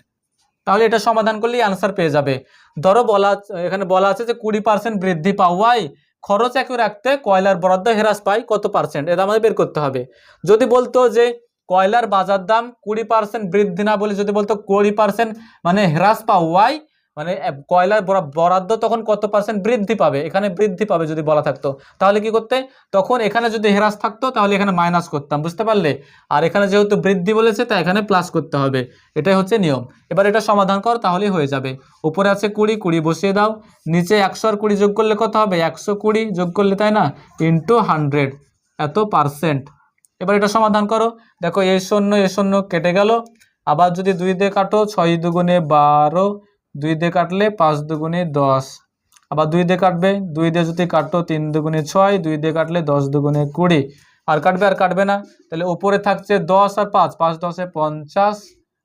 তাহলে এটা সমাধান করলেই আনসার পেয়ে যাবে। ধরো এখানে বলা আছে যে 20% বৃদ্ধি পাওয়ায় খরচ একই রাখতে কয়লার বরাদ্দ হ্রাস পায় কত পার্সেন্ট, এটা আমাদের বের করতে হবে। যদি বলতো যে কয়লার বাজার দাম 20% বৃদ্ধি না বলে যদি বলতো 20% মানে হ্রাস পাওয়ায়, মানে কয়লার বরাদ্দ তখন কত পার্সেন্ট বৃদ্ধি পাবে, এখানে বৃদ্ধি পাবে যদি বলা থাকতো, তাহলে কি করতে, তখন এখানে যদি হ্রাস থাকতো তাহলে এখানে মাইনাস করতাম, বুঝতে পারলে। আর এখানে যেহেতু বৃদ্ধি বলেছে তাই এখানে প্লাস করতে হবে, এটাই হচ্ছে নিয়ম। এবার এটা সমাধান কর, তাহলেই হয়ে যাবে। উপরে আছে 20, 20 বসিয়ে দাও, নিচে 100 আর 20 যোগ করলে কত হবে, 120 যোগ করলে, তাই না, ইন্টু 100 এত পার্সেন্ট। এবার এটা সমাধান করো, দেখো এ শূন্য কেটে গেল, আবার যদি 2 দিয়ে কাটো 6 দুগুণে 12, 2 দিয়ে কাটলে 5 দুগুণে 10, আবার 2 দিয়ে কাটবে, 2 দিয়ে যদি কাটো 3 দুগুণে 6, 2 দিয়ে কাটলে 10 দুগুণে 20, আর কাটবে না, তাহলে উপরে থাকছে 10 আর 5, 5 10 50,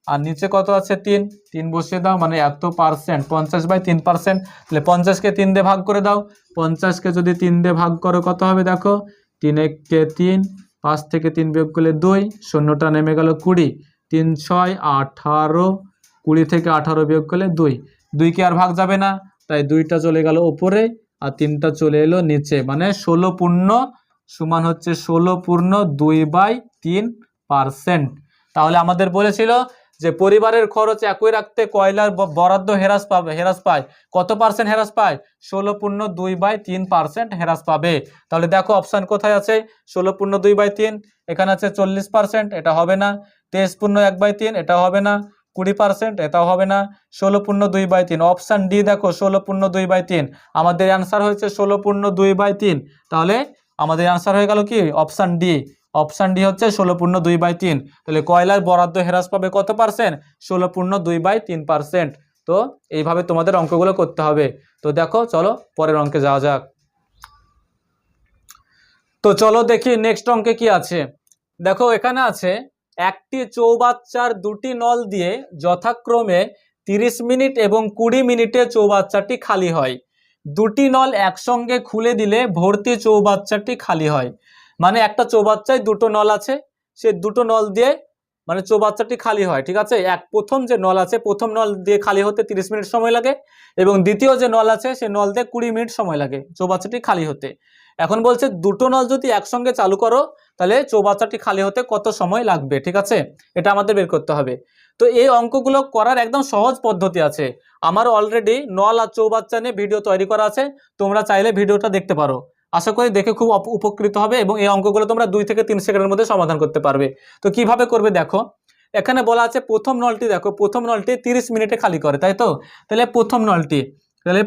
আর নিচে কত আছে 3, 3 বসিয়ে দাও, মানে এত পার্সেন্ট 50/3%, তাহলে 50কে 3 দিয়ে ভাগ করে দাও। 50কে যদি 3 দিয়ে ভাগ করো কত হবে দেখো, 3 × 3, 5 থেকে 3 বিয়োগ করলে 2, শূন্যটা নেমে গেল 20, 3 × 6 18, 20 থেকে 18 বিয়োগ করলে 2, 2কে আর ভাগ যাবে না, তাই 2টা চলে গেল উপরে আর 3টা চলে এলো নিচে, মানে 16 পূর্ণ সমান হচ্ছে 16 পূর্ণ 2/3%। তাহলে আমাদের বলেছিল যে পরিবারের খরচ একই রাখতে কয়লার বরাদ্দ হ্রাস পায়, কত পার্সেন্ট হ্রাস পায়, 16 পূর্ণ 2/3% হ্রাস পাবে। তাহলে দেখো অপশান কোথায় আছে, 16 পূর্ণ 2/3, এখানে আছে 40%, এটা হবে না, 23 পূর্ণ 1/3, এটা হবে না, 20%, এটাও হবে না, 16 পূর্ণ 2/3, অপশান ডি দেখো 16 পূর্ণ 2/3, আমাদের অ্যান্সার হয়েছে 16 পূর্ণ 2/3। তাহলে আমাদের অ্যান্সার হয়ে গেল কি অপশান ডি, অপশান ডি হচ্ছে 16 পূর্ণ 2/3। তাহলে কয়লার বরাদ্দ হ্রাস পাবে কত পার্সেন্ট, 16 পূর্ণ 2/3%। তো এইভাবে তোমাদের অঙ্কগুলো করতে হবে। তো দেখো চলো পরের অঙ্কে যাওয়া যাক। তো চলো দেখি নেক্সট অঙ্কে কি আছে। দেখো এখানে আছে একটি চৌবাচ্চার দুটি নল দিয়ে যথাক্রমে 30 মিনিট এবং 20 মিনিটে চৌবাচ্চাটি খালি হয়। দুটি নল একসঙ্গে খুলে দিলে ভর্তি চৌবাচ্চাটি খালি হয়। মানে একটা চৌবাচ্চায় দুটো নল আছে, সে দুটো নল দিয়ে মানে চৌবাচ্চাটি খালি হয়, ঠিক আছে। প্রথম যে নল আছে, প্রথম নল দিয়ে খালি হতে 30 মিনিট সময় লাগে এবং দ্বিতীয় যে নল আছে সে নল দিয়ে 20 মিনিট সময় লাগে চৌবাচ্চাটি খালি হতে। এখন বলছে দুটো নল যদি একসঙ্গে চালু করো তাহলে চৌবাচ্চাটি খালি হতে কত সময় লাগবে, ঠিক আছে, এটা আমাদের বের করতে হবে। তো এই অঙ্কগুলো করার একদম সহজ পদ্ধতি আছে, আমার অলরেডি নল আর চৌবাচ্চা নিয়ে ভিডিও তৈরি করা আছে, তোমরা চাইলে ভিডিওটা দেখতে পারো। আশা করি দেখে খুব উপকৃত হবে এবং এই অঙ্কগুলো তোমরা 2 থেকে 3 সেকেন্ডের মধ্যে সমাধান করতে পারবে। তো কিভাবে করবে দেখো, এখানে বলা আছে প্রথম নলটি দেখো, প্রথম নলটি 30 মিনিটে খালি করে, তাই তো। তাহলে প্রথম নলটি, তাহলে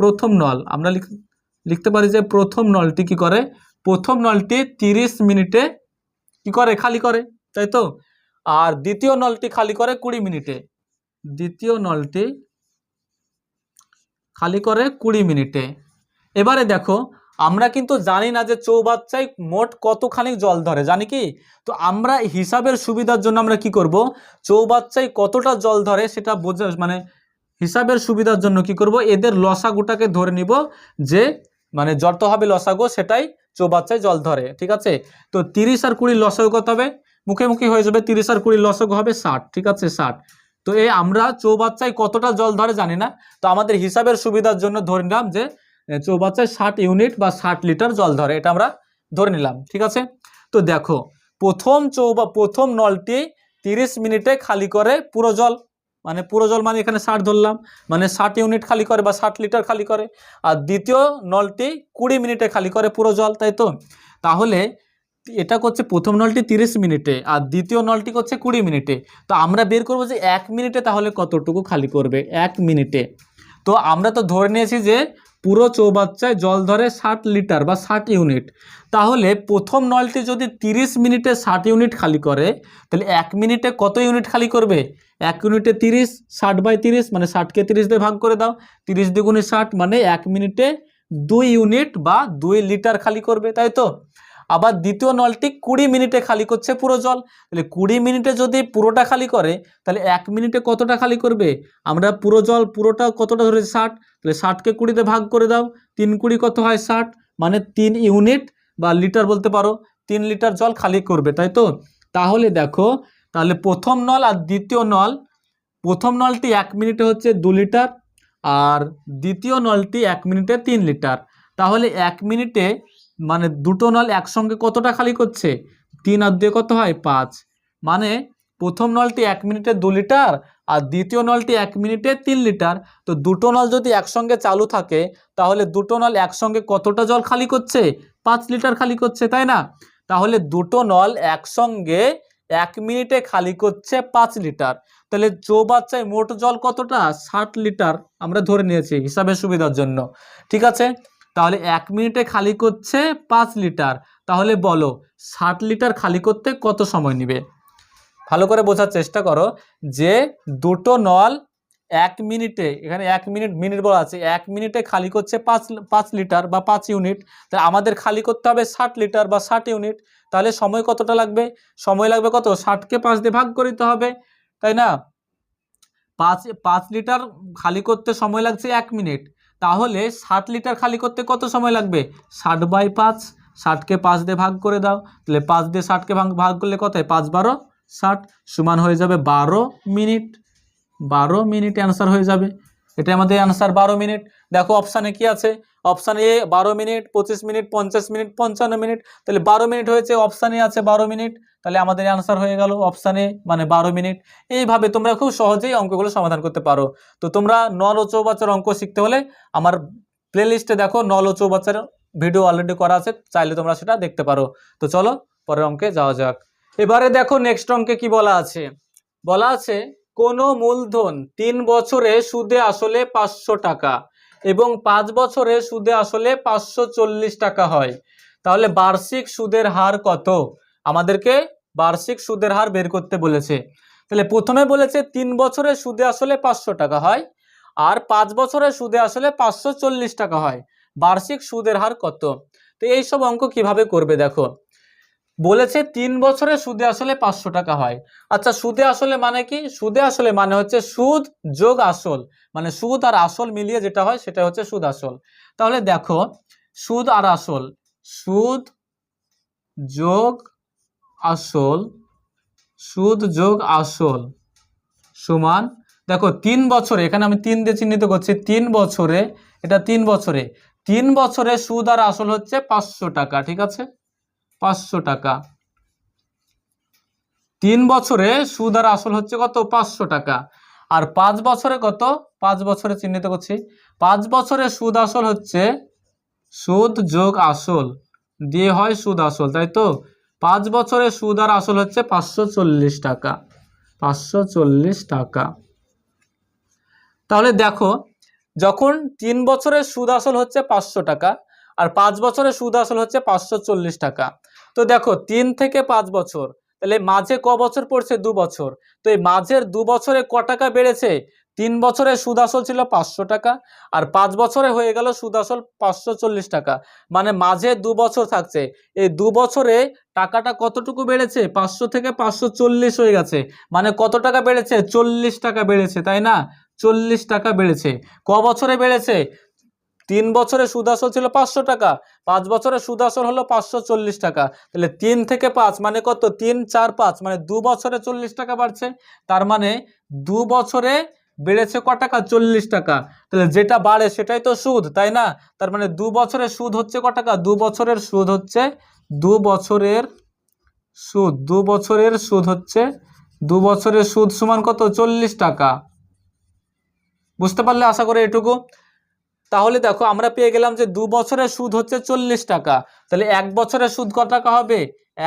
প্রথম নল আমরা লিখতে পারি যে প্রথম নলটি কি করে, প্রথম নলটি 30 মিনিটে কি করে, খালি করে, তাই তো। আর দ্বিতীয় নলটি খালি করে 20 মিনিটে, দ্বিতীয় নলটি খালি করে 20 মিনিটে। এবারে দেখো আমরা কিন্তু জানি না যে চৌবাচ্চায় মোট কতখানি জল ধরে, জানি কি, তো আমরা হিসাবের সুবিধার জন্য আমরা কি করব, চৌবাচ্চায় কতটা জল ধরে সেটা বোঝা মানে হিসাবের সুবিধার জন্য কি করব, এদের লসাগুটাকে ধরে নিব, যে মানে যত হবে লসাগু সেটাই চৌবাচ্চায় জল ধরে, ঠিক আছে। তো 30 আর 20 লসাগু কত হবে, মুখোমুখি হয়ে যাবে, 30 আর 20 লসাগু হবে 60, ঠিক আছে 60। তো এই আমরা চৌবাচ্চায় কতটা জল ধরে জানি না, তো আমাদের হিসাবের সুবিধার জন্য ধরে নিলাম যে চৌবাচ্চায় 60 ইউনিট বা 60 লিটার জল ধরে, এটা আমরা ধরে নিলাম, ঠিক আছে। তো দেখো প্রথম নলটি 30 মিনিটে খালি করে পুরো জল, মানে পুরো জল মানে এখানে 60 ধরলাম, মানে 60 ইউনিট খালি করে বা 60 লিটার খালি করে। আর দ্বিতীয় নলটি 20 মিনিটে খালি করে পুরো জল, তাই তো। তাহলে এটা করছে প্রথম নলটি 30 মিনিটে আর দ্বিতীয় নলটি করছে 20 মিনিটে। তো আমরা বের করবো যে 1 মিনিটে তাহলে কতটুকু খালি করবে, 1 মিনিটে। তো আমরা তো ধরে নিয়েছি যে পুরো চৌবাচ্চায় জল ধরে 60 লিটার বা 60 ইউনিট, তাহলে প্রথম নলটি যদি 30 মিনিটে 60 ইউনিট খালি করে তাহলে 1 মিনিটে কত ইউনিট খালি করবে, 1 ইউনিটে 30, 60/30 মানে 60কে 30 দিয়ে ভাগ করে দাও, 30 দ্বিগুণে 60 মানে 1 মিনিটে 2 ইউনিট বা 2 লিটার খালি করবে, তাই তো। আবার দ্বিতীয় নলটি 20 মিনিটে খালি করছে পুরো জল, তাহলে 20 মিনিটে যদি পুরোটা খালি করে তাহলে 1 মিনিটে কতটা খালি করবে, আমরা পুরো জল পুরোটা কতটা ধরেছি 60, তাহলে 60কে 20 দিয়ে ভাগ করে দাও, 3 20 কত হয় 60, মানে 3 ইউনিট বা লিটার বলতে পারো, 3 লিটার জল খালি করবে, তাই তো। তাহলে দেখো, তাহলে প্রথম নল আর দ্বিতীয় নল, প্রথম নলটি 1 মিনিটে হচ্ছে 2 লিটার আর দ্বিতীয় নলটি 1 মিনিটে 3 লিটার। তাহলে 1 মিনিটে মানে দুটো নল একসঙ্গে কতটা খালি করছে, 3 আর 2 কত হয় 5, মানে প্রথম নলটি 1 মিনিটে 2 লিটার আর দ্বিতীয় নলটি 1 মিনিটে 3 লিটার। তো দুটো নল যদি একসঙ্গে চালু থাকে তাহলে দুটো নল একসঙ্গে কতটা জল খালি করছে, 5 লিটার খালি করছে, তাই না। তাহলে দুটো নল একসঙ্গে 1 মিনিটে খালি করছে 5 লিটার, তাহলে চৌবাচ্চায় মোট জল কতটা, 60 লিটার আমরা ধরে নিয়েছি হিসাবের সুবিধার জন্য, ঠিক আছে। তাহলে 1 মিনিটে খালি করছে 5 লিটার, তাহলে বলো 60 লিটার খালি করতে কত সময় নেবে। ভালো করে বোঝার চেষ্টা করো যে দুটো নল 1 মিনিটে, এখানে 1 মিনিট বলা আছে, 1 মিনিটে খালি করছে 5 লিটার বা 5 ইউনিট, তাহলে আমাদের খালি করতে হবে 60 লিটার বা 60 ইউনিট, তাহলে সময় কতটা লাগবে, সময় লাগবে কত, 60কে 5 দিয়ে ভাগ করে দিতে হবে, তাই না? 5 লিটার খালি করতে সময় লাগছে 1 মিনিট, তাহলে 7 লিটার খালি করতে কত সময় লাগবে? 60/5, 60কে 5 দিয়ে ভাগ করে দাও, তাহলে 5 দিয়ে 60কে ভাগ করলে কত হয়? 5 12 60 সমান হয়ে যাবে 12 মিনিট। 12 মিনিট অ্যান্সার হয়ে যাবে। এটা আমাদের অ্যান্সার 12 মিনিট। দেখো অপশানে কি আছে? Option A 12 minute, 25 minute, 50 minute, 55 minute, তাহলে 12 মিনিট হয়েছে। অপশানে আছে 12 মিনিট, তাহলে আমাদের অ্যান্সার হয়ে গেল অপশানে মানে 12 মিনিট। এইভাবে তোমরা খুব সহজেই অঙ্কগুলো সমাধান করতে পারো। তো তোমরা নল ও চৌবাচ্চার অঙ্ক শিখতে হলে আমার প্লেলিস্টে দেখো নল ও চৌবাচ্চার ভিডিও অলরেডি করা আছে, চাইলে তোমরা সেটা দেখতে পারো। তো চলো পরের অঙ্কে যাওয়া যাক। এবারে দেখো নেক্সট অঙ্কে কি বলা আছে। বলা আছে কোনো মূলধন 3 বছরে সুদে আসলে 500 টাকা এবং 5 বছরে সুদে আসলে 540 টাকা হয়, তাহলে বার্ষিক সুদের হার কত? আমাদেরকে বার্ষিক সুদের হার বের করতে বলেছে। তাহলে প্রথমে বলেছে 3 বছরে সুদে আসলে 500 টাকা হয় আর 5 বছরে সুদে আসলে 540 টাকা হয়, বার্ষিক সুদের হার কত? তো এই সব অঙ্ক কিভাবে করবে দেখো। বলেছে 3 বছরে সুদে আসলে 500 টাকা হয়। আচ্ছা সুদে আসলে মানে কি? সুদে আসলে মানে হচ্ছে সুদ যোগ আসল, মানে সুদ আর আসল মিলিয়ে যেটা হয় সেটা হচ্ছে সুদ আসল। তাহলে দেখো সুদ আর আসল, সুদ যোগ আসল, সুদ যোগ আসল সমান, দেখো 3 বছরে, এখানে আমি 3 দিয়ে চিহ্নিত করছি, 3 বছরে, এটা 3 বছরে, 3 বছরে সুদ আর আসল হচ্ছে 500 টাকা, ঠিক আছে? 500 টাকা। 3 বছরে সুদ আর আসল হচ্ছে কত? 500 টাকা। আর 5 বছরে কত? 5 বছরে চিহ্নিত করছি, 5 বছরে সুদ আসল হচ্ছে সুদ যোগ আসল দিয়ে হয় সুদ আসল, তাই তো? 5 বছরে সুদ আর আসল হচ্ছে 540 টাকা, 540 টাকা। তাহলে দেখো যখন 3 বছরের সুদ আসল হচ্ছে 500 টাকা আর 5 বছরের সুদ আসল হচ্ছে 540 টাকা, তো দেখো 3 থেকে 5 বছর, তাহলে মাঝে ক বছর পড়ছে? 2 বছর। তো এই মাঝের 2 বছরে ক টাকা বেড়েছে? 3 বছরের সুদ আসল ছিল 500 টাকা আর 5 বছরে হয়ে গেল সুদ আসল 540 টাকা, মানে মাঝে 2 বছর থাকছে। এই 2 বছরে টাকাটা কতটুকু বেড়েছে? 500 থেকে 540 হয়ে গেছে, মানে কত টাকা বেড়েছে? 40 টাকা বেড়েছে, তাই না? 40 টাকা বেড়েছে। ক বছরে বেড়েছে? 3 বছরে সুদ আসল ছিল 500 টাকা, 5 বছরে সুদ আসল হলো 540 টাকা, তাহলে 3 থেকে 5 মানে কত? 3 4 5 মানে 2 বছরে 40 টাকা বাড়ছে, তার মানে 2 বছরে বেড়েছে ক টাকা? 40 টাকা। তাহলে যেটা বাড়ে সেটাই তো সুদ, তাই না? তার মানে 2 বছরের সুদ হচ্ছে ক টাকা? 2 বছরের সুদ হচ্ছে 2 বছরের সুদ, 2 বছরের সুদ হচ্ছে 2 বছরের সুদ সমান কত? 40 টাকা। বুঝতে পারলে আশা করি এটুকু। তাহলে দেখো আমরা পেয়ে গেলাম যে 2 বছরের সুদ হচ্ছে 40 টাকা, তাহলে 1 বছরের সুদ কত টাকা হবে?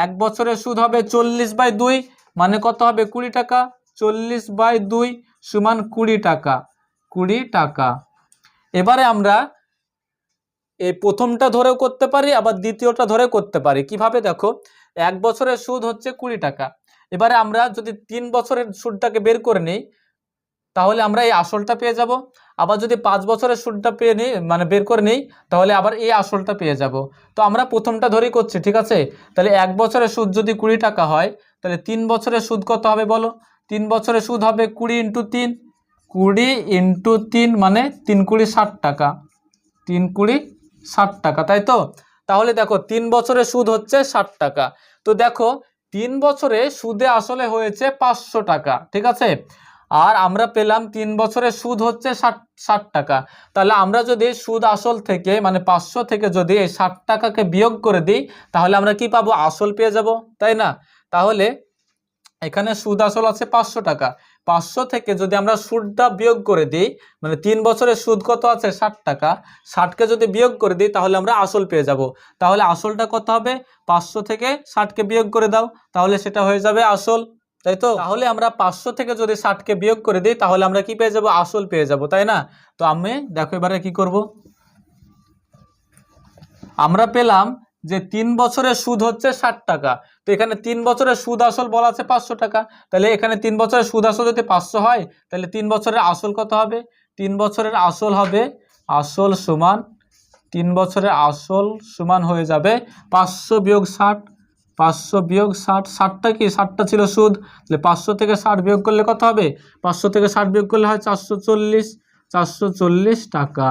1 বছরের সুদ হবে 40/2 মানে কত হবে? 20 টাকা। 40/2 সমান 20 টাকা, 20 টাকা। এবারে আমরা এই প্রথমটা ধরেও করতে পারি আবার দ্বিতীয়টা ধরেও করতে পারি। কিভাবে দেখো, 1 বছরের সুদ হচ্ছে 20 টাকা, এবারে আমরা যদি 3 বছরের সুদটাকে বের করে নিই তাহলে আমরা এই আসলটা পেয়ে যাব, আবার যদি 5 বছরের সুদটা পেয়ে নিই মানে বের করে নিই তাহলে আবার এই আসলটা পেয়ে যাব। তো আমরা প্রথমটা ধরেই করছি, ঠিক আছে? তাহলে 1 বছরের সুদ যদি 20 টাকা হয় তাহলে 3 বছরের সুদ কত হবে বলো? 3 বছরের সুদ হবে 20 × 3, 20 × 3 মানে 3 20 60 টাকা, 3 20 60 টাকা, তাই তো? তাহলে দেখো 3 বছরের সুদ হচ্ছে 60 টাকা। তো দেখো 3 বছরে সুদে আসলে হয়েছে 500 টাকা, ঠিক আছে? আর আমরা পেলাম 3 বছরের সুদ হচ্ছে 60 টাকা। তাহলে আমরা যদি সুদ আসল থেকে মানে 500 থেকে যদি এই 60 টাকাকে বিয়োগ করে দিই তাহলে আমরা কি পাবো? আসল পেয়ে যাব, তাই না? তাহলে এখানে সুদ আসল আছে 500 টাকা, 500 থেকে যদি আমরা সুদটা বিয়োগ করে দিই মানে 3 বছরের সুদ কত আছে? 60 টাকা, 60কে যদি বিয়োগ করে দিই তাহলে আমরা আসল পেয়ে যাব। তাহলে আসলটা কত হবে? 500 থেকে 60কে বিয়োগ করে দাও, তাহলে সেটা হয়ে যাবে আসল, তাই তো? তাহলে আমরা 500 থেকে যদি 60কে বিয়োগ করে দিই তাহলে আমরা কি পেয়ে যাব? আসল পেয়ে যাব, তাই না? তো আমি দেখো এবারে কি করব, আমরা পেলাম যে 3 বছরের সুদ হচ্ছে 60 টাকা, তো এখানে 3 বছরের সুদ আসল বলা আছে 500 টাকা, তাহলে এখানে 3 বছরের সুদ আসল যদি 500 হয় তাহলে 3 বছরের আসল কত হবে? 3 বছরের আসল হবে, আসল সমান 3 বছরের আসল সমান হয়ে যাবে 500 - 60, 500 বিয়োগ 60, 60টা কি 60টা ছিল সুদ, তাহলে 500 থেকে 60 বিয়োগ করলে কত হবে? 500 থেকে 60 বিয়োগ করলে হয় 440 টাকা।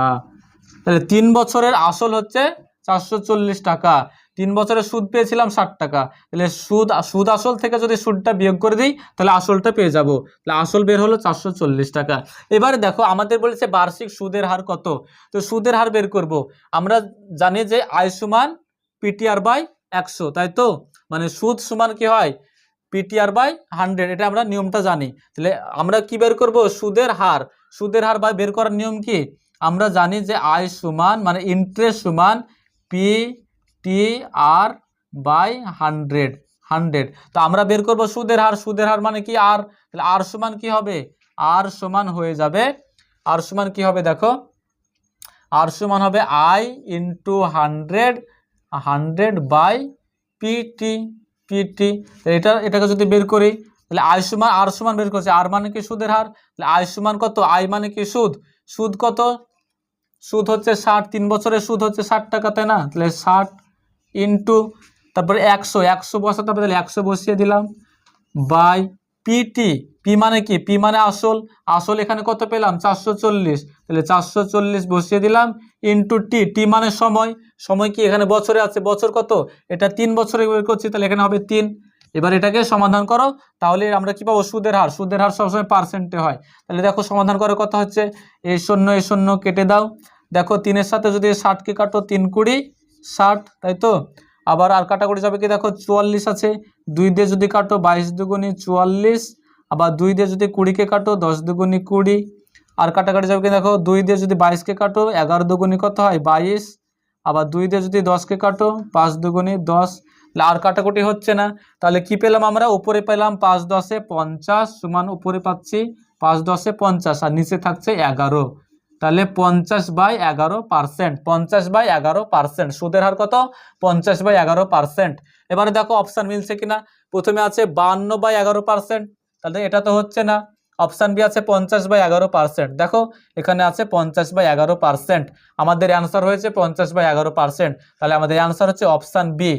তাহলে 3 বছরের আসল হচ্ছে 440 টাকা, 3 বছরের সুদ পেয়েছিলাম 60 টাকা। তাহলে সুদ আসল থেকে যদি সুদটা বিয়োগ করে দিই তাহলে আসলটা পেয়ে যাব। তাহলে আসল বের হলো 440 টাকা। এবারে দেখো আমাদের বলেছে বার্ষিক সুদের হার কত, তো সুদের হার বের করব। আমরা জানি যে আয় সমান পিটিআর বাই 100, তাই তো? মানে সুদ সমান কি হয়? পিটিআর বাই 100, এটা আমরা নিয়মটা জানি। তাহলে আমরা কি বের করব? সুদের হার। সুদের হার বাই বের করার নিয়ম কি? আমরা জানি যে আয় সমান মানে ইন্টারেস্ট সমান পিটিআর বাই 100। তো আমরা বের করব সুদের হার। সুদের হার মানে কি? আর। তাহলে আর সমান কি হবে? আর সমান হয়ে যাবে, আর সমান কি হবে দেখো, আর সমান হবে আই ইন্টু 100 বাই পিটি। এটাকে যদি বের করি তাহলে আই সমান আর সমান বের করছে, আর মানে কি সুদের হার, তাহলে আই সমান কত? আই মানে কি সুদ, সুদ কত? সুদ হচ্ছে 60, 3 বছরের সুদ হচ্ছে 60 টাকা, তাই না? তাহলে 60 ইন্টু তারপরে 100 বসাতে হবে, তাহলে 100 বসিয়ে দিলাম বাই পিটি। পি মানে কি? পি মানে আসল, আসল এখানে কত পেলাম? 440, তাহলে 440 বসিয়ে দিলাম ইন্টু টি মানে সময়, সময় কি এখানে বছরে আছে, বছর কত? এটা 3 বছরে বের করছি, তাহলে এখানে হবে 3। এবার এটাকে সমাধান করো, তাহলে আমরা কি পাবো? সুদের হার। সুদের হার সবসময় পার্সেন্টে হয়। তাহলে দেখো সমাধান করে কত হচ্ছে, এই 0 কেটে দাও। দেখো 3-এর সাথে যদি 60কে কাটো, 3 কুড়ি 60, তাই তো? আবার আর কাটাকুটি যাবে কি? দেখো 44 আছে, 2 দিয়ে যদি কাটো 22 দুগুণী 44, আবার 2 দিয়ে যদি 20কে কাটো 10 দুগুণী 20, আর কাটাকাটি যাবে কি? দেখো 2 দিয়ে যদি 22কে কাটো 11 দুগুণী কত হয়? 22, আবার 2 দিয়ে যদি 10কে কাটো 5 দুগুণী 10, আর কাটাকুটি হচ্ছে না। তাহলে কি পেলাম আমরা? উপরে পেলাম 5 10 50 সমান, উপরে পাচ্ছি 5 10 50 আর নিচে থাকছে 11, তাহলে 50/11%। 50/11%, সুদের হার কত? 50/11%। এবারে দেখো অপশান মিলছে কিনা। প্রথমে আছে 52/11%, তাহলে এটা তো হচ্ছে না। অপশান বি আছে 50/11%, দেখো এখানে আছে 50/11%। আমাদের অ্যান্সার হয়েছে 50/11%, তাহলে আমাদের অ্যান্সার হচ্ছে অপশান বি।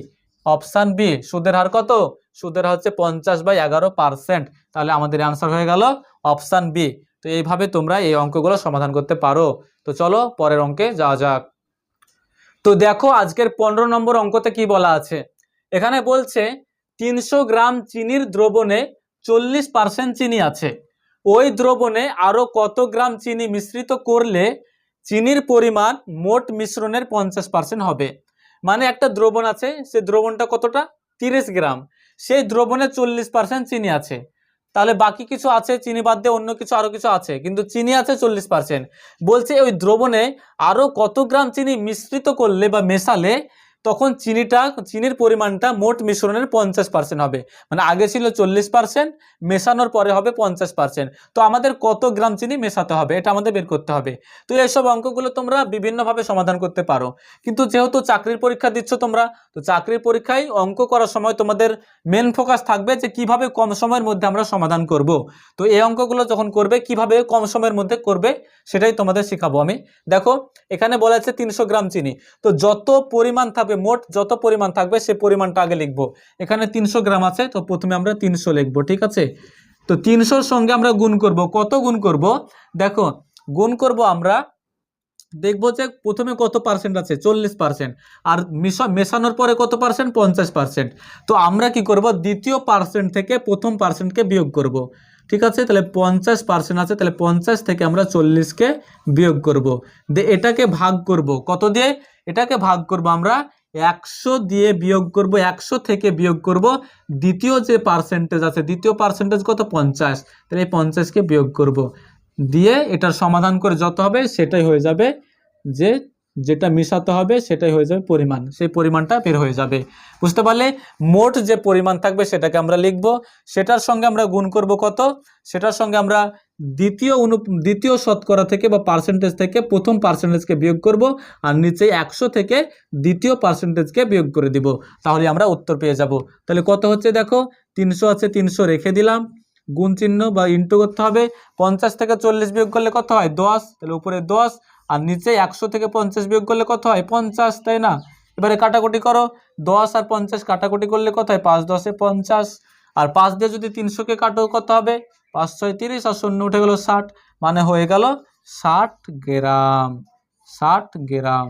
অপশান বি, সুদের হার কত? সুদের হার হচ্ছে 50/11%, তাহলে আমাদের অ্যান্সার হয়ে গেল অপশান বি। তো এইভাবে তোমরা এই অঙ্কগুলো সমাধান করতে পারো। তো চলো পরের অঙ্কে যাওয়া যাক। তো দেখো আজকের 15 নম্বর অঙ্কতে কি বলা আছে। এখানে বলছে 300 গ্রাম চিনির দ্রবণে 40% চিনি আছে, ওই দ্রবণে আরো কত গ্রাম চিনি মিশ্রিত করলে চিনির পরিমাণ মোট মিশ্রণের 50% হবে। মানে একটা দ্রবণ আছে, সে দ্রবণটা কতটা? 30 গ্রাম, সেই দ্রবণে 40% চিনি আছে, তাহলে বাকি কিছু আছে চিনি বাদ দিয়ে অন্য কিছু আরো কিছু আছে, কিন্তু চিনি আছে 40%। বলছে ওই দ্রবণে আরো কত গ্রাম চিনি মিশ্রিত করলে বা মেশালে তখন চিনির পরিমাণটা মোট মিশ্রণের 50% হবে। মানে আগে ছিল 40%, মেশানোর পরে হবে 50%। তো আমাদের কত গ্রাম চিনি মেশাতে হবে এটা আমাদের বের করতে হবে। তো এইসব অঙ্কগুলো তোমরা বিভিন্নভাবে সমাধান করতে পারো, কিন্তু যেহেতু চাকরির পরীক্ষা দিচ্ছ তোমরা, তো চাকরির পরীক্ষায় অঙ্ক করার সময় তোমাদের মেন ফোকাস থাকবে যে কিভাবে কম সময়ের মধ্যে আমরা সমাধান করব। তো এই অঙ্কগুলো যখন করবে কিভাবে কম সময়ের মধ্যে করবে সেটাই তোমাদের শেখাবো আমি। দেখো এখানে বলা আছে 300 গ্রাম চিনি, তো যত পরিমাণ থাকবে, মোট যত পরিমাণ থাকবে সে পরিমাণটা আগে লিখবো। এখানে 300 গ্রাম আছে, তো প্রথমে আমরা 300 লিখবো, ঠিক আছে? তো 300-র সঙ্গে আমরা গুণ করব। কত গুণ করব? দেখো গুণ করব আমরা, দেখবো যে প্রথমে কত পার্সেন্ট আছে, 40%, আর মেশানোর পরে কত পার্সেন্ট? 50%। তো আমরা কি করব? দ্বিতীয় পার্সেন্ট থেকে প্রথম পার্সেন্টকে বিয়োগ করব, ঠিক আছে? তাহলে 50% আছে, তাহলে 50 থেকে আমরা 40কে বিয়োগ করব, দিয়ে এটাকে ভাগ করব কত দিয়ে? এটাকে ভাগ করব আমরা 100 দিয়ে বিয়োগ করব, 100 থেকে বিয়োগ করব দ্বিতীয় যে পার্সেন্টেজ আছে, দ্বিতীয় পার্সেন্টেজ কত? 50, তাহলে এই 50কে বিয়োগ করব, দিয়ে এটার সমাধান করে যত হবে সেটাই হয়ে যাবে, যেটা মিশাতে হবে সেটাই হয়ে যাবে পরিমাণ, সেই পরিমাণটা বের হয়ে যাবে। বুঝতে পারলে? মোট যে পরিমাণ থাকবে সেটাকে আমরা লিখব, সেটার সঙ্গে আমরা গুণ করব কত? সেটার সঙ্গে আমরা দ্বিতীয় শতকরা থেকে বা পার্সেন্টেজ থেকে প্রথম পার্সেন্টেজকে বিয়োগ করব, আর নিচে 100 থেকে দ্বিতীয় পার্সেন্টেজকে বিয়োগ করে দিব, তাহলে আমরা উত্তর পেয়ে যাব। তাহলে কত হচ্ছে দেখো, 300 আছে, 300 রেখে দিলাম, গুণ চিহ্ন বা ইন্টু করতে হবে, 50 থেকে 40 বিয়োগ করলে কত হয়? 10, তাহলে উপরে 10, আর নিচে 100 থেকে 50 বিয়োগ করলে কত হয়? 50, তাই না? এবারে কাটাকুটি করো, 10 আর 50 কাটাকুটি করলে কত হয়? 5 10 50, আর 5 দিয়ে যদি 300-কে কাটো কত হবে? 5 6 30, আর 0 উঠে গেল 60, মানে হয়ে গেল 60 গ্রাম। 60 গ্রাম,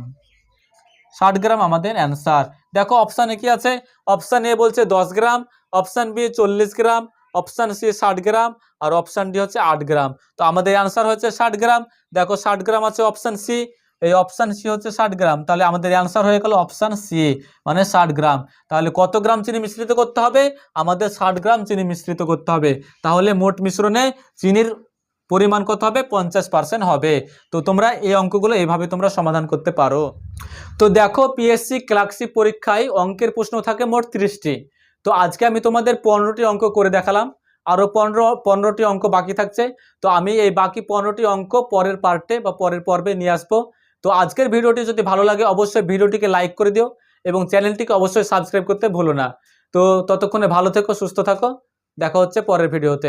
60 গ্রাম আমাদের অ্যান্সার। দেখো অপশানে কি আছে? অপশান এ বলছে 10 গ্রাম, অপশান বি 40 গ্রাম, অপশান সি 60 গ্রাম, আর অপশান ডি হচ্ছে 8 গ্রাম। তো আমাদের অ্যান্সার হচ্ছে 60 গ্রাম। দেখো 60 গ্রাম আছে অপশান সি, এই অপশান সি হচ্ছে 60 গ্রাম, তাহলে আমাদের অ্যান্সার হয়ে গেল অপশান সি, মানে 60 গ্রাম। তাহলে কত গ্রাম চিনি মিশ্রিত করতে হবে? আমাদের 60 গ্রাম চিনি মিশ্রিত করতে হবে। তাহলে মোট মিশ্রণে চিনির পরিমাণ কত হবে? 50% হবে। তো তোমরা এই অঙ্কগুলো এইভাবে তোমরা সমাধান করতে পারো। তো দেখো পিএসসি ক্লার্কশিপ পরীক্ষায় অঙ্কের প্রশ্ন থাকে মোট 30টি। তো আজকে আমি তোমাদের 15টি অঙ্ক করে দেখালাম, আরও 15টি অঙ্ক বাকি থাকছে। তো আমি এই বাকি 15টি অঙ্ক পরের পার্টে বা পরের পর্বে নিয়ে আসবো। তো আজকের ভিডিওটি যদি ভালো লাগে অবশ্যই ভিডিওটিকে লাইক করে দিও এবং চ্যানেলটিকে অবশ্যই সাবস্ক্রাইব করতে ভুলো না। তো ততক্ষণে ভালো থেকো, সুস্থ থাকো, দেখা হচ্ছে পরের ভিডিওতে।